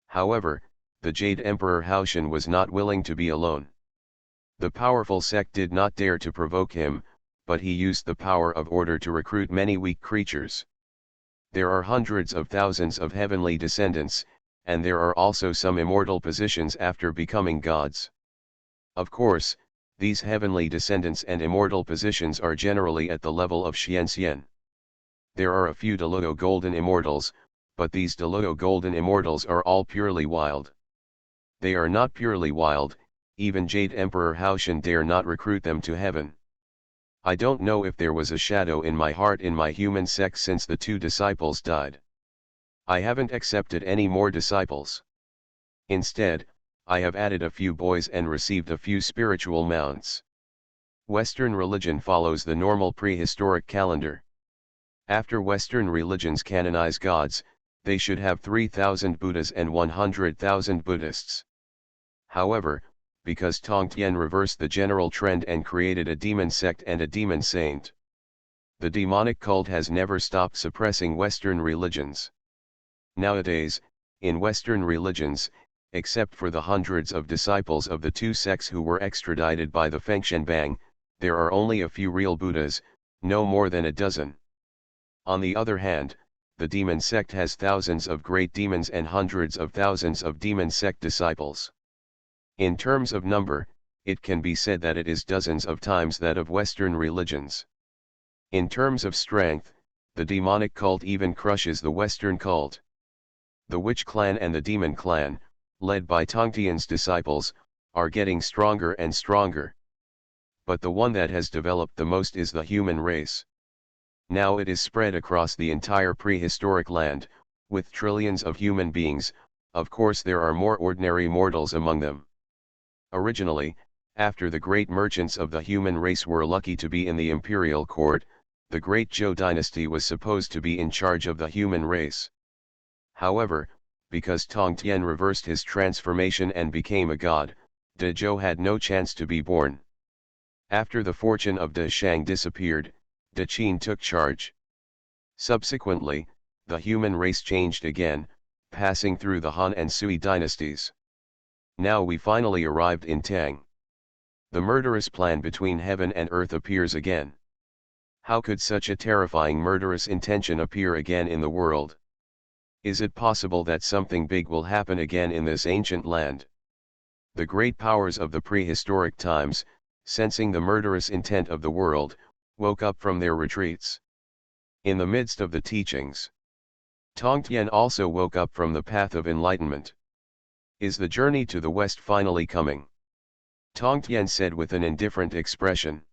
However, the Jade Emperor Haoshan was not willing to be alone. The powerful sect did not dare to provoke him, but he used the power of order to recruit many weak creatures. There are hundreds of thousands of heavenly descendants, and there are also some immortal positions after becoming gods. Of course, these heavenly descendants and immortal positions are generally at the level of Xianxian. There are a few Deluo golden immortals, but these Deluo golden immortals are all purely wild. They are not purely wild, even Jade Emperor Haoshan dare not recruit them to heaven. I don't know if there was a shadow in my heart in my human sect since the two disciples died. I haven't accepted any more disciples. Instead, I have added a few boys and received a few spiritual mounts. Western religion follows the normal prehistoric calendar. After Western religions canonize gods, they should have 3,000 Buddhas and 100,000 Buddhists. However, because Tongtian reversed the general trend and created a demon sect and a demon saint, the demonic cult has never stopped suppressing Western religions. Nowadays, in Western religions, except for the hundreds of disciples of the two sects who were extradited by the Fengshenbang, there are only a few real Buddhas, no more than a dozen. On the other hand, the demon sect has thousands of great demons and hundreds of thousands of demon sect disciples. In terms of number, it can be said that it is dozens of times that of Western religions. In terms of strength, the demonic cult even crushes the Western cult. The Witch Clan and the Demon Clan, led by Tongtian's disciples, are getting stronger and stronger. But the one that has developed the most is the human race. Now it is spread across the entire prehistoric land, with trillions of human beings. Of course there are more ordinary mortals among them. Originally, after the great merchants of the human race were lucky to be in the imperial court, the great Zhou dynasty was supposed to be in charge of the human race. However, because Tongtian reversed his transformation and became a god, De Zhou had no chance to be born. After the fortune of De Shang disappeared, De Qin took charge. Subsequently, the human race changed again, passing through the Han and Sui dynasties. Now we finally arrived in Tang. The murderous plan between heaven and earth appears again. How could such a terrifying murderous intention appear again in the world? Is it possible that something big will happen again in this ancient land? The great powers of the prehistoric times, sensing the murderous intent of the world, woke up from their retreats. In the midst of the teachings, Tongtian also woke up from the path of enlightenment. Is the journey to the west finally coming? Tongtian said with an indifferent expression.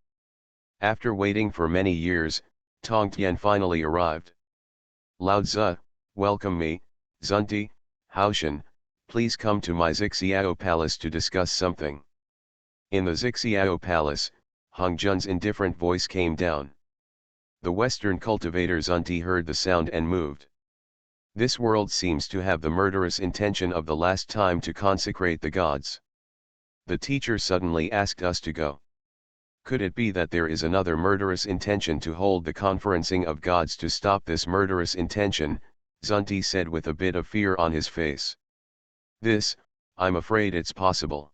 After waiting for many years, Tongtian finally arrived. Lao Tzu, welcome me, Zunti, Haoshan, please come to my Xiao palace to discuss something. In the Xiao palace, Hong Jun's indifferent voice came down. The Western cultivator Zunti heard the sound and moved. This world seems to have the murderous intention of the last time to consecrate the gods. The teacher suddenly asked us to go. Could it be that there is another murderous intention to hold the conferencing of gods to stop this murderous intention? Zunti said with a bit of fear on his face. This, I'm afraid it's possible.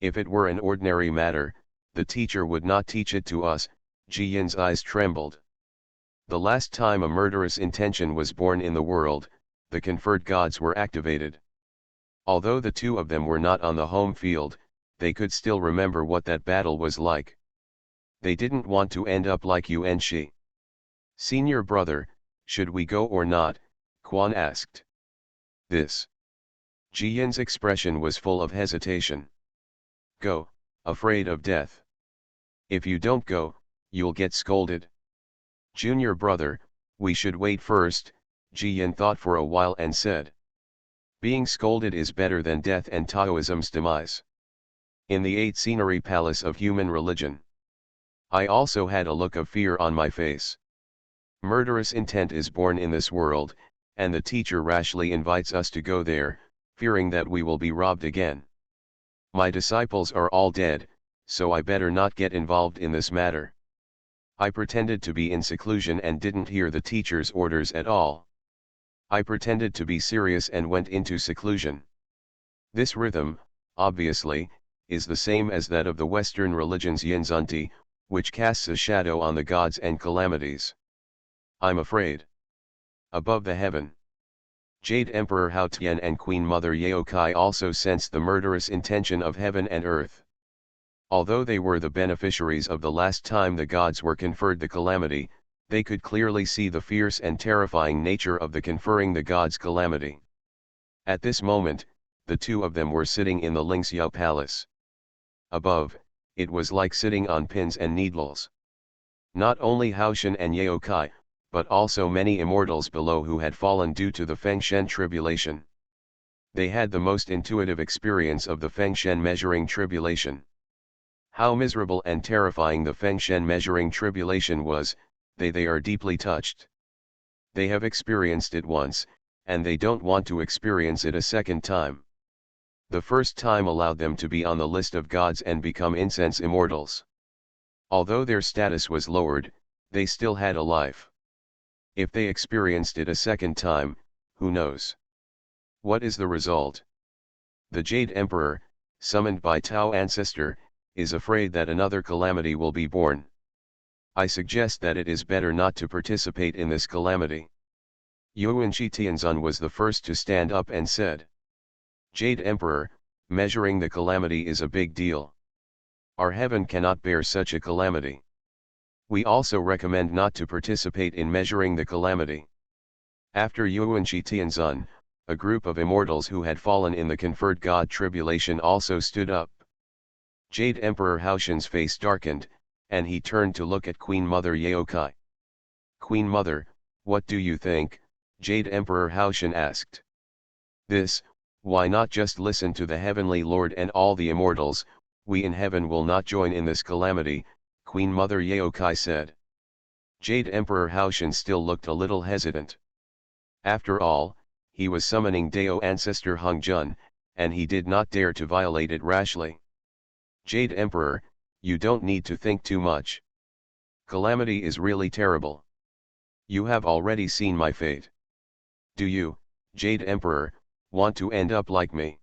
If it were an ordinary matter, the teacher would not teach it to us. Ji Yin's eyes trembled. The last time a murderous intention was born in the world, the conferred gods were activated. Although the two of them were not on the home field, they could still remember what that battle was like. They didn't want to end up like you and she. Senior brother, should we go or not? Quan asked. This. Ji Yin's expression was full of hesitation. Go, afraid of death. If you don't go, you'll get scolded. Junior brother, we should wait first, Ji Yin thought for a while and said. Being scolded is better than death and Taoism's demise. In the 8th scenery palace of human religion, I also had a look of fear on my face. Murderous intent is born in this world, and the teacher rashly invites us to go there, fearing that we will be robbed again. My disciples are all dead, so I better not get involved in this matter. I pretended to be in seclusion and didn't hear the teacher's orders at all. I pretended to be serious and went into seclusion. This rhythm, obviously, is the same as that of the Western religion's Yinzunti, which casts a shadow on the gods and calamities. I'm afraid. Above the heaven, Jade Emperor Hao Tian and Queen Mother Yao Kai also sensed the murderous intention of heaven and earth. Although they were the beneficiaries of the last time the gods were conferred the calamity, they could clearly see the fierce and terrifying nature of the conferring the gods' calamity. At this moment, the two of them were sitting in the Lingxiao palace. Above, it was like sitting on pins and needles. Not only Haoshan and Yao Kai, but also many immortals below who had fallen due to the Fengshen tribulation. They had the most intuitive experience of the Fengshen measuring tribulation. How miserable and terrifying the Fengshen measuring tribulation was, they are deeply touched. They have experienced it once, and they don't want to experience it a second time. The first time allowed them to be on the list of gods and become incense immortals. Although their status was lowered, they still had a life. If they experienced it a second time, who knows? What is the result? The Jade Emperor, summoned by Tao Ancestor, is afraid that another calamity will be born. I suggest that it is better not to participate in this calamity. Yuan Shitianzun was the first to stand up and said. Jade Emperor, measuring the calamity is a big deal. Our heaven cannot bear such a calamity. We also recommend not to participate in measuring the calamity. After Yuan Shitianzun, a group of immortals who had fallen in the conferred god tribulation also stood up. Jade Emperor Haoshan's face darkened, and he turned to look at Queen Mother Yao Kai. Queen Mother, what do you think? Jade Emperor Haoshan asked. This, why not just listen to the Heavenly Lord and all the immortals? We in heaven will not join in this calamity, Queen Mother Yao Kai said. Jade Emperor Haoshan still looked a little hesitant. After all, he was summoning Dao Ancestor Hong Jun, and he did not dare to violate it rashly. Jade Emperor, you don't need to think too much. Calamity is really terrible. You have already seen my fate. Do you, Jade Emperor, want to end up like me?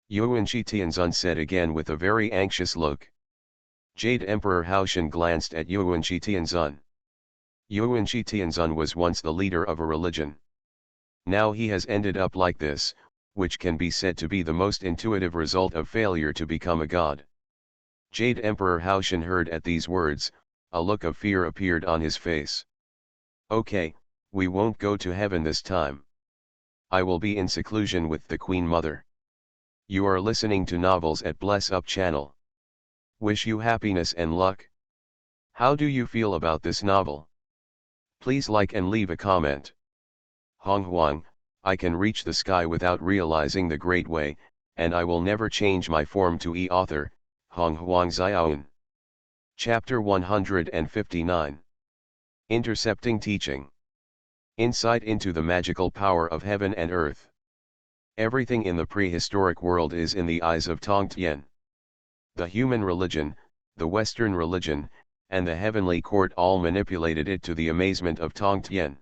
Yuan Shitianzun said again with a very anxious look. Jade Emperor Haoshan glanced at Yuan Shitianzun. Yuan Shitianzun was once the leader of a religion. Now he has ended up like this, which can be said to be the most intuitive result of failure to become a god. Jade Emperor Haoshan heard at these words, a look of fear appeared on his face. Okay, we won't go to heaven this time. I will be in seclusion with the Queen Mother. You are listening to novels at Bless Up channel. Wish you happiness and luck. How do you feel about this novel? Please like and leave a comment. Honghuang, I can reach the sky without realizing the great way, and I will never change my form to author, Honghuang Xiaoyan. Chapter 159. Intercepting Teaching. Insight into the magical power of heaven and earth. Everything in the prehistoric world is in the eyes of Tongtian. The human religion, the Western religion, and the heavenly court all manipulated it to the amazement of Tongtian.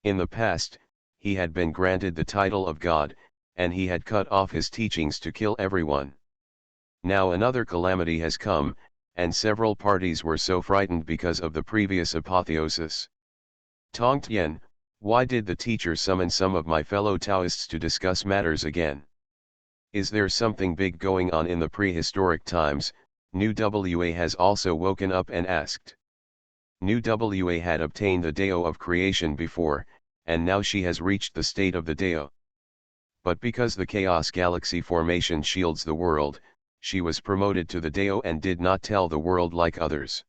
In the past, he had been granted the title of God, and he had cut off his teachings to kill everyone. Now another calamity has come, and several parties were so frightened because of the previous apotheosis. Tongtian, why did the teacher summon some of my fellow Taoists to discuss matters again? Is there something big going on in the prehistoric times? Nu Wa has also woken up and asked. Nu Wa had obtained the Dao of creation before, and now she has reached the state of the Dao. But because the chaos galaxy formation shields the world, she was promoted to the Dao and did not tell the world like others.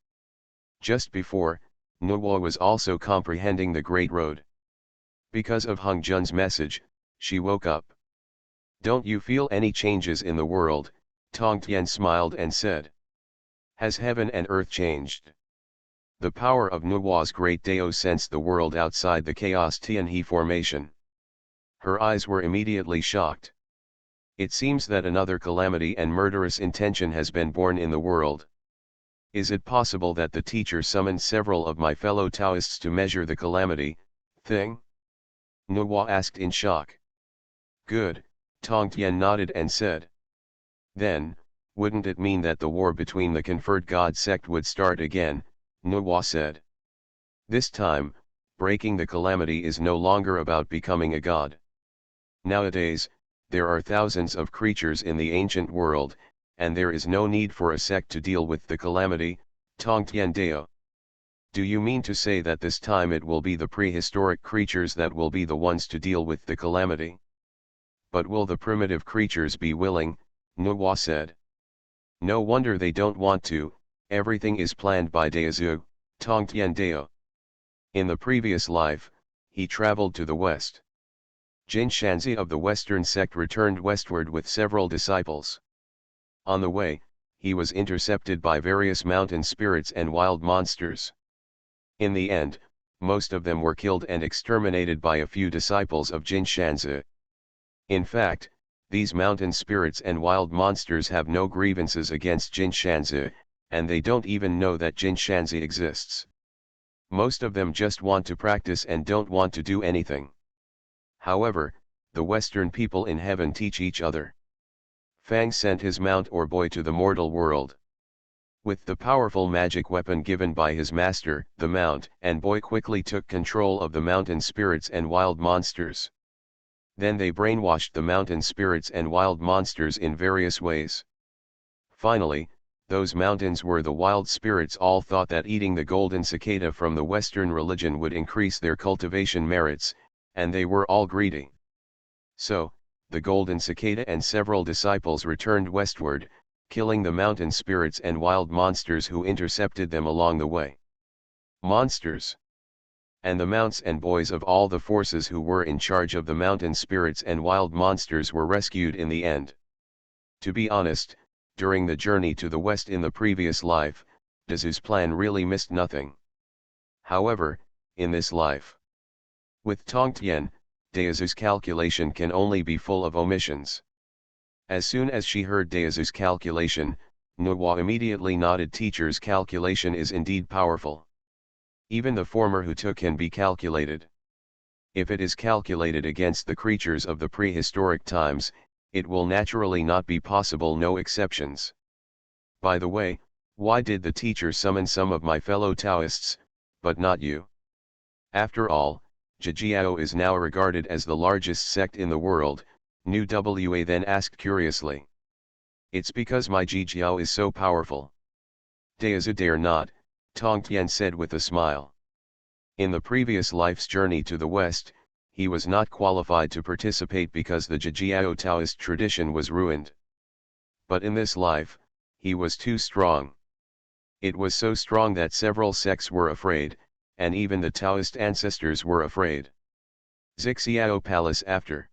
Just before, Nuwa was also comprehending the Great Road. Because of Hung Jun's message, she woke up. Don't you feel any changes in the world? Tongtian smiled and said. Has heaven and earth changed? The power of Nuwa's great Dao sensed the world outside the chaos Tianhe formation. Her eyes were immediately shocked. It seems that another calamity and murderous intention has been born in the world. Is it possible that the teacher summoned several of my fellow Taoists to measure the calamity, thing? Nuwa asked in shock. Good, Tongtian nodded and said. Then, wouldn't it mean that the war between the conferred god sect would start again? Nuwa said. This time, breaking the calamity is no longer about becoming a god. Nowadays, there are thousands of creatures in the ancient world, and there is no need for a sect to deal with the calamity, Tongtian Dao. Do you mean to say that this time it will be the prehistoric creatures that will be the ones to deal with the calamity? But will the primitive creatures be willing? Nuwa said. No wonder they don't want to, everything is planned by Daozu, Tongtian Dao. In the previous life, he traveled to the west. Jin Shanzi of the western sect returned westward with several disciples. On the way, he was intercepted by various mountain spirits and wild monsters. In the end, most of them were killed and exterminated by a few disciples of Jin Shanzi. In fact, these mountain spirits and wild monsters have no grievances against Jin Shanzi, and they don't even know that Jin Shanzi exists. Most of them just want to practice and don't want to do anything. However, the Western people in heaven teach each other. Fang sent his mount or boy to the mortal world. With the powerful magic weapon given by his master, the mount and boy quickly took control of the mountain spirits and wild monsters. Then they brainwashed the mountain spirits and wild monsters in various ways. Finally, those mountains were the wild spirits all thought that eating the golden cicada from the Western religion would increase their cultivation merits, and they were all greedy. So, the golden cicada and several disciples returned westward, killing the mountain spirits and wild monsters who intercepted them along the way. Monsters! And the mounts and boys of all the forces who were in charge of the mountain spirits and wild monsters were rescued in the end. To be honest, during the journey to the west in the previous life, Dazu's plan really missed nothing. However, in this life, with Tongtian, Dazu's calculation can only be full of omissions. As soon as she heard Dazu's calculation, Nuwa immediately nodded. Teacher's calculation is indeed powerful. Even the former who took can be calculated. If it is calculated against the creatures of the prehistoric times, it will naturally not be possible, no exceptions. By the way, why did the teacher summon some of my fellow Taoists, but not you? After all, Jijiao is now regarded as the largest sect in the world, Nu Wa then asked curiously. It's because my Jijiao is so powerful. Daozu dare not, Tongtian said with a smile. In the previous life's journey to the west, he was not qualified to participate because the Jijiao Taoist tradition was ruined. But in this life, he was too strong. It was so strong that several sects were afraid, and even the Taoist ancestors were afraid. Xixiao Palace. After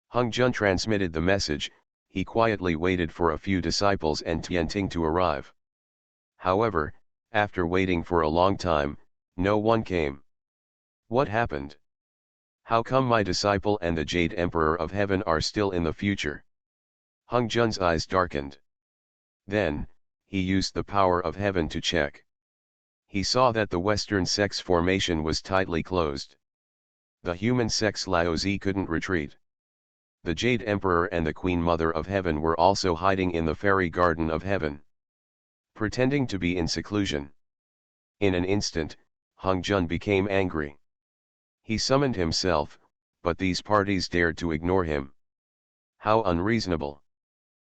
Hung Jun transmitted the message, he quietly waited for a few disciples and Tianting to arrive. However, after waiting for a long time, no one came. What happened? How come my disciple and the Jade Emperor of Heaven are still in the future? Hung Jun's eyes darkened. Then, he used the power of heaven to check. He saw that the western sect's formation was tightly closed. The human sect's Laozi couldn't retreat. The Jade Emperor and the Queen Mother of Heaven were also hiding in the fairy garden of heaven, pretending to be in seclusion. In an instant, Hung Jun became angry. He summoned himself, but these parties dared to ignore him. How unreasonable!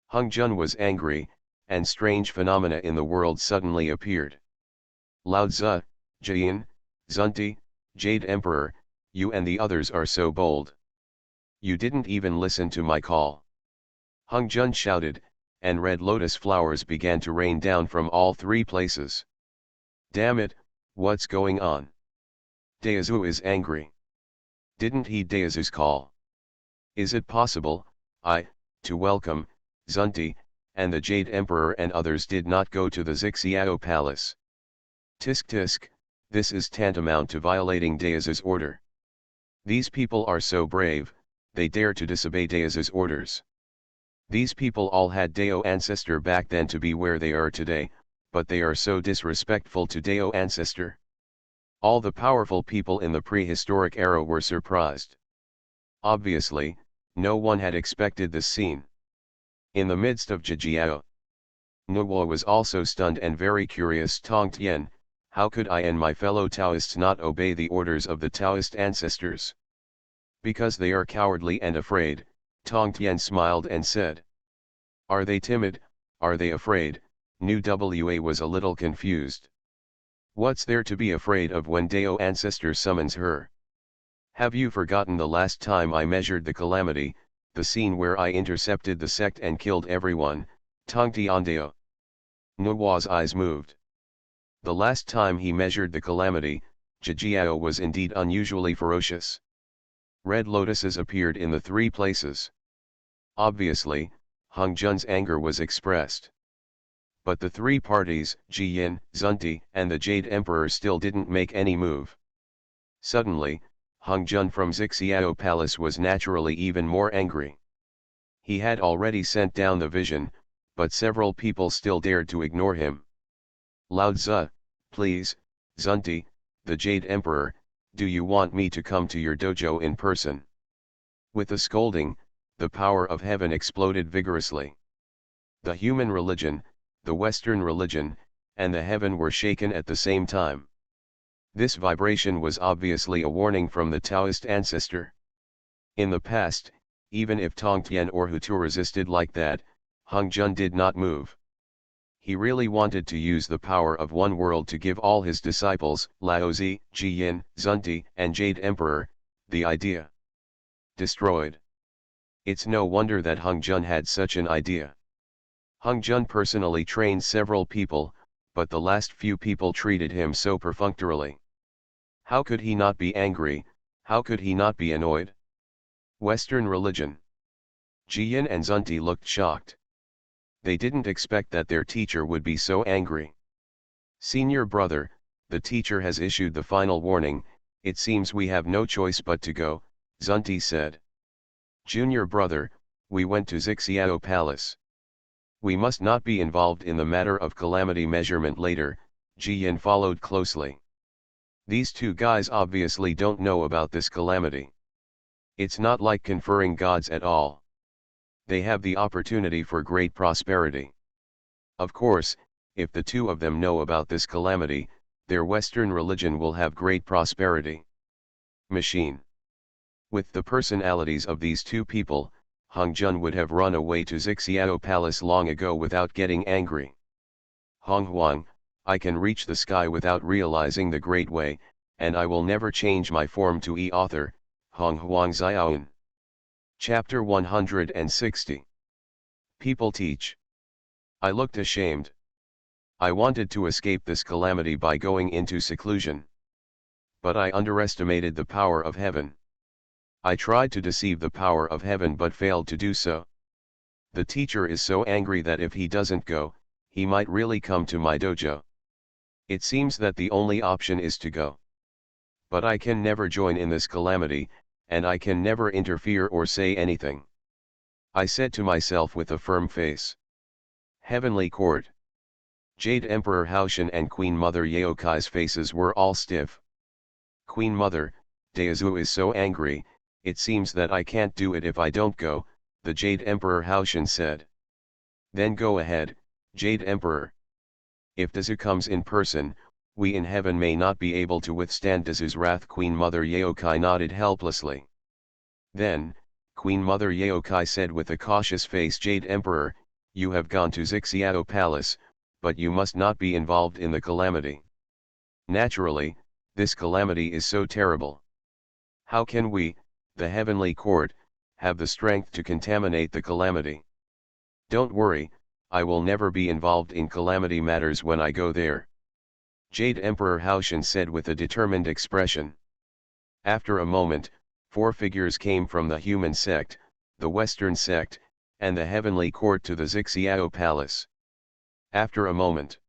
Hung Jun was angry, and strange phenomena in the world suddenly appeared. Lao Tzu, Jian, Zunti, Jade Emperor, you and the others are so bold. You didn't even listen to my call. Hung Jun shouted, and red lotus flowers began to rain down from all three places. Damn it, what's going on? Daozu is angry. Didn't heed Daozu's call. Is it possible, to welcome, Zunti, and the Jade Emperor and others did not go to the Xixiao Palace? Tisk tisk, this is tantamount to violating Daozu's order. These people are so brave, they dare to disobey Daozu's orders. These people all had Dao ancestor back then to be where they are today, but they are so disrespectful to Dao ancestor. All the powerful people in the prehistoric era were surprised. Obviously, no one had expected this scene. In the midst of Jijiao, Nuo was also stunned and very curious. Tongtian, how could I and my fellow Taoists not obey the orders of the Taoist ancestors? Because they are cowardly and afraid, Tongtian smiled and said. Are they timid, are they afraid? Nu Wa was a little confused. What's there to be afraid of when Dao ancestor summons her? Have you forgotten the last time I measured the calamity, the scene where I intercepted the sect and killed everyone, Tongtian Dao? Nuo's eyes moved. The last time he measured the calamity, Jijiao was indeed unusually ferocious. Red lotuses appeared in the three places. Obviously, Hung Jun's anger was expressed. But the three parties, Jiyan, Zunti, and the Jade Emperor still didn't make any move. Suddenly, Hung Jun from Xixiao Palace was naturally even more angry. He had already sent down the vision, but several people still dared to ignore him. Lao Tzu, please, Zunti, the Jade Emperor, do you want me to come to your dojo in person? With a scolding, the power of heaven exploded vigorously. The human religion, the Western religion, and the heaven were shaken at the same time. This vibration was obviously a warning from the Taoist ancestor. In the past, even if Tongtian or Hutu resisted like that, Hung Jun did not move. He really wanted to use the power of one world to give all his disciples, Laozi, Jiyan, Zunti, and Jade Emperor, the idea destroyed. It's no wonder that Hung Jun had such an idea. Hung Jun personally trained several people, but the last few people treated him so perfunctorily. How could he not be angry, how could he not be annoyed? Western religion. Jiyan and Zunti looked shocked. They didn't expect that their teacher would be so angry. Senior brother, the teacher has issued the final warning, it seems we have no choice but to go, Zunti said. Junior brother, we went to Xixiao Palace. We must not be involved in the matter of calamity measurement later, Jiyan followed closely. These two guys obviously don't know about this calamity. It's not like conferring gods at all. They have the opportunity for great prosperity. Of course, if the two of them know about this calamity, their Western religion will have great prosperity. Machine. With the personalities of these two people, Hongzhen would have run away to Xiao Palace long ago without getting angry. Honghuang, I can reach the sky without realizing the great way, and I will never change my form to author, Honghuang Xiaoan. Chapter 160. People teach. I looked ashamed. I wanted to escape this calamity by going into seclusion. But I underestimated the power of heaven. I tried to deceive the power of heaven but failed to do so. The teacher is so angry that if he doesn't go, he might really come to my dojo. It seems that the only option is to go. But I can never join in this calamity, and I can never interfere or say anything. I said to myself with a firm face. Heavenly Court. Jade Emperor Haoshan and Queen Mother Yaokai's faces were all stiff. Queen Mother, Daozu is so angry, it seems that I can't do it if I don't go, the Jade Emperor Haoshan said. Then go ahead, Jade Emperor. If Dazu comes in person, we in heaven may not be able to withstand Dazu's wrath. Queen Mother Yaokai nodded helplessly. Then, Queen Mother Yaokai said with a cautious face, Jade Emperor, you have gone to Xiao Palace, but you must not be involved in the calamity. Naturally, this calamity is so terrible. How can we, the heavenly court, have the strength to contaminate the calamity? Don't worry, I will never be involved in calamity matters when I go there. Jade Emperor Haoshan said with a determined expression. After a moment, 4 figures came from the human sect, the Western sect, and the heavenly court to the Xiao Palace. After a moment,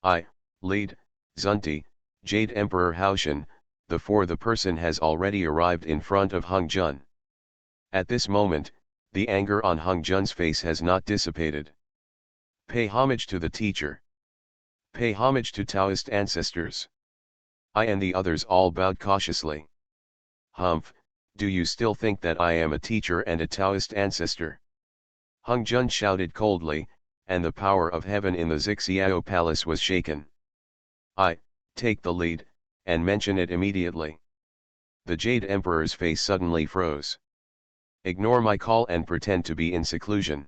I, lead, Zunti, Jade Emperor Haoshan, the person has already arrived in front of Hongzhen. At this moment, the anger on Hongzhen's face has not dissipated. Pay homage to the teacher. Pay homage to Taoist ancestors. I and the others all bowed cautiously. Humph, do you still think that I am a teacher and a Taoist ancestor? Hongzhen shouted coldly, and the power of heaven in the Xiao Palace was shaken. I, take the lead, and mention it immediately. The Jade Emperor's face suddenly froze. Ignore my call and pretend to be in seclusion.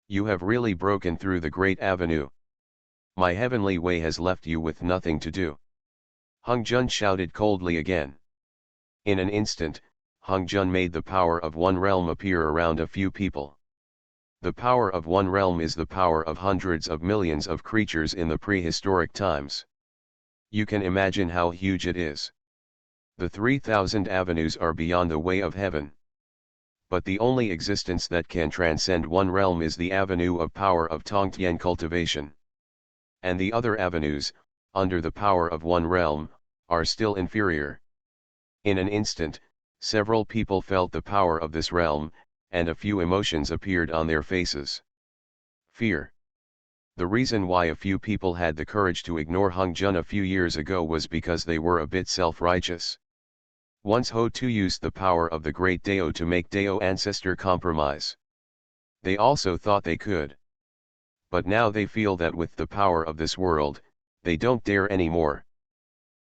You have really broken through the great avenue. My heavenly way has left you with nothing to do. Hongzhen shouted coldly again. In an instant, Hongzhen made the power of one realm appear around a few people. The power of one realm is the power of hundreds of millions of creatures in the prehistoric times. You can imagine how huge it is. The 3,000 avenues are beyond the way of heaven. But the only existence that can transcend one realm is the avenue of power of Tongtian cultivation. And the other avenues, under the power of one realm, are still inferior. In an instant, several people felt the power of this realm, and a few emotions appeared on their faces. Fear. The reason why a few people had the courage to ignore Hongzhen a few years ago was because they were a bit self-righteous. Once Ho Tu used the power of the great Dao to make Dao ancestor compromise. They also thought they could. But now they feel that with the power of this world, they don't dare anymore.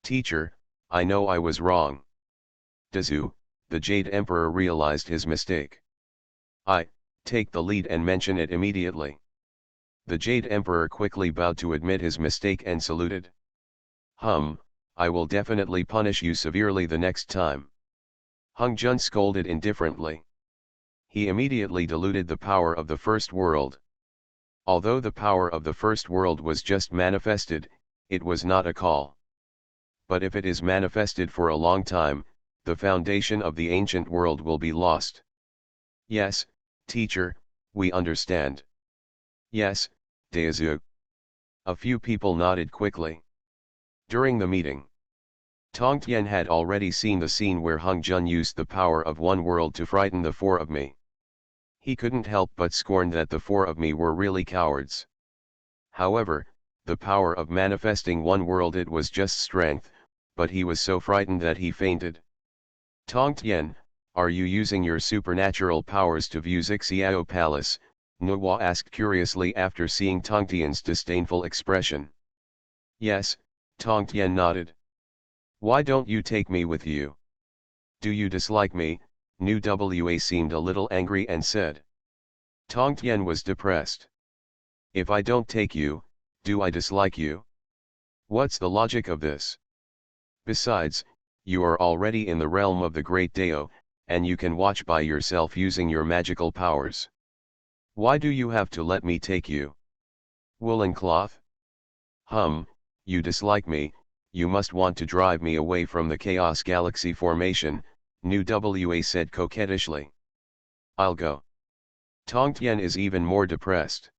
Teacher, I know I was wrong. Dazu, the Jade Emperor realized his mistake. I, take the lead and mention it immediately. The Jade Emperor quickly bowed to admit his mistake and saluted. I will definitely punish you severely the next time. Hongzhen scolded indifferently. He immediately diluted the power of the first world. Although the power of the first world was just manifested, it was not a call. But if it is manifested for a long time, the foundation of the ancient world will be lost. Yes, teacher, we understand. Yes, Daozu. A few people nodded quickly. During the meeting, Tongtian had already seen the scene where Hongzhen used the power of one world to frighten the 4 of me. He couldn't help but scorn that the 4 of me were really cowards. However, the power of manifesting one world, it was just strength, but he was so frightened that he fainted. Tongtian, are you using your supernatural powers to view Xiao Palace? Nuwa asked curiously after seeing Tongtian's disdainful expression. Yes, Tongtian nodded. Why don't you take me with you? Do you dislike me? Nu Wa seemed a little angry and said. Tong Tien was depressed. If I don't take you, do I dislike you? What's the logic of this? Besides, you are already in the realm of the great Dao, and you can watch by yourself using your magical powers. Why do you have to let me take you? Woolen cloth? You dislike me, you must want to drive me away from the Chaos Galaxy formation, Nu Wa said coquettishly. I'll go. Tong Tien is even more depressed.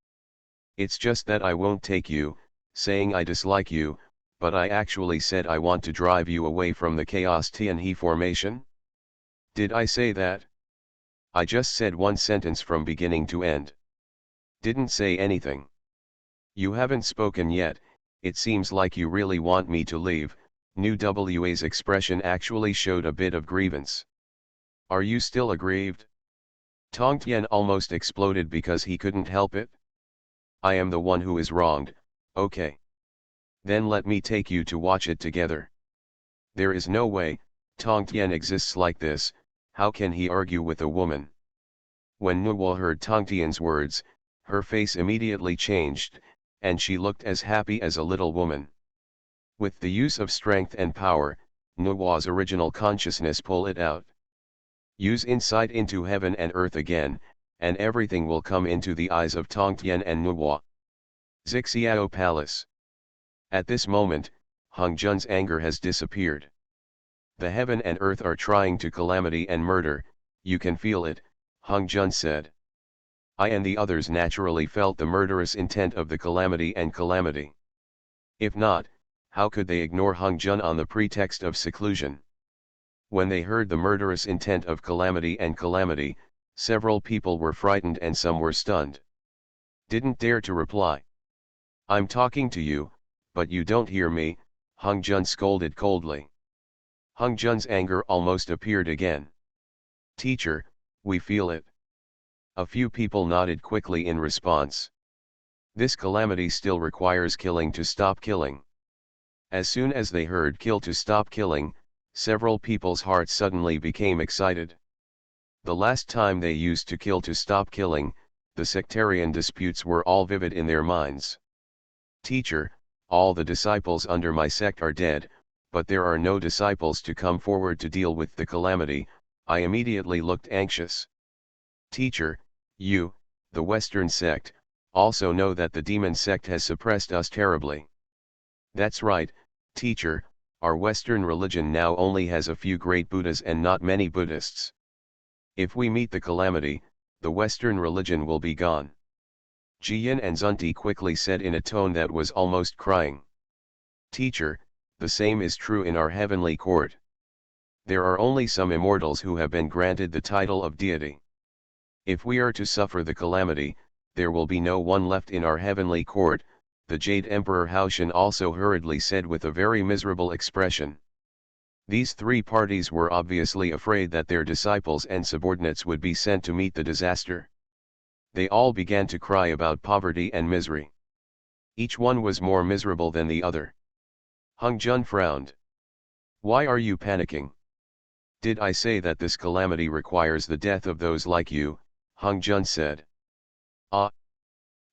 It's just that I won't take you, saying I dislike you, but I actually said I want to drive you away from the Chaos Tianhe formation? Did I say that? I just said one sentence from beginning to end. Didn't say anything. You haven't spoken yet, it seems like you really want me to leave. Nu Wa's expression actually showed a bit of grievance. Are you still aggrieved? Tong Tien almost exploded because he couldn't help it. I am the one who is wronged, okay. Then let me take you to watch it together. There is no way, Tong Tien exists like this, how can he argue with a woman? When Nuwa heard Tong Tien's words, her face immediately changed, and she looked as happy as a little woman. With the use of strength and power, Nuwa's original consciousness pull it out. Use insight into heaven and earth again, and everything will come into the eyes of Tong Tien and Nuwa. Zixiao Palace. At this moment, Hung Jun's anger has disappeared. The heaven and earth are trying to calamity and murder, you can feel it, Hung Jun said. I and the others naturally felt the murderous intent of the calamity and calamity. If not, how could they ignore Hung Jun on the pretext of seclusion? When they heard the murderous intent of calamity and calamity, several people were frightened and some were stunned. Didn't dare to reply. I'm talking to you, but you don't hear me, Hung Jun scolded coldly. Hung Jun's anger almost appeared again. Teacher, we feel it. A few people nodded quickly in response. This calamity still requires killing to stop killing. As soon as they heard kill to stop killing, several people's hearts suddenly became excited. The last time they used to kill to stop killing, the sectarian disputes were all vivid in their minds. Teacher, all the disciples under my sect are dead, but there are no disciples to come forward to deal with the calamity. I immediately looked anxious. Teacher, you, the Western sect, also know that the demon sect has suppressed us terribly. That's right, teacher, our Western religion now only has a few great Buddhas and not many Buddhists. If we meet the calamity, the Western religion will be gone. Jiyin and Zunti quickly said in a tone that was almost crying. Teacher, the same is true in our heavenly court. There are only some immortals who have been granted the title of deity. If we are to suffer the calamity, there will be no one left in our heavenly court, the Jade Emperor Haoshan also hurriedly said with a very miserable expression. These three parties were obviously afraid that their disciples and subordinates would be sent to meet the disaster. They all began to cry about poverty and misery. Each one was more miserable than the other. Hung Jun frowned. Why are you panicking? Did I say that this calamity requires the death of those like you? Hung Jun said. Ah!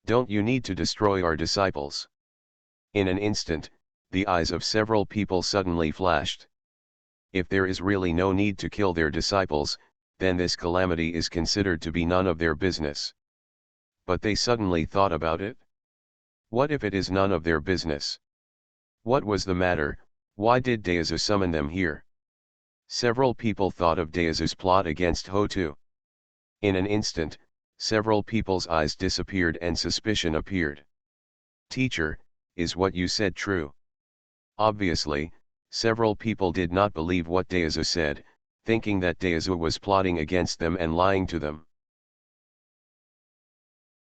Don't you need to destroy our disciples? In an instant, the eyes of several people suddenly flashed. If there is really no need to kill their disciples, then this calamity is considered to be none of their business. But they suddenly thought about it. What if it is none of their business? What was the matter? Why did Daezu summon them here? Several people thought of Daezu's plot against Hotu. In an instant, several people's eyes disappeared and suspicion appeared. Teacher, is what you said true? Obviously, several people did not believe what Daezu said, thinking that Daezu was plotting against them and lying to them.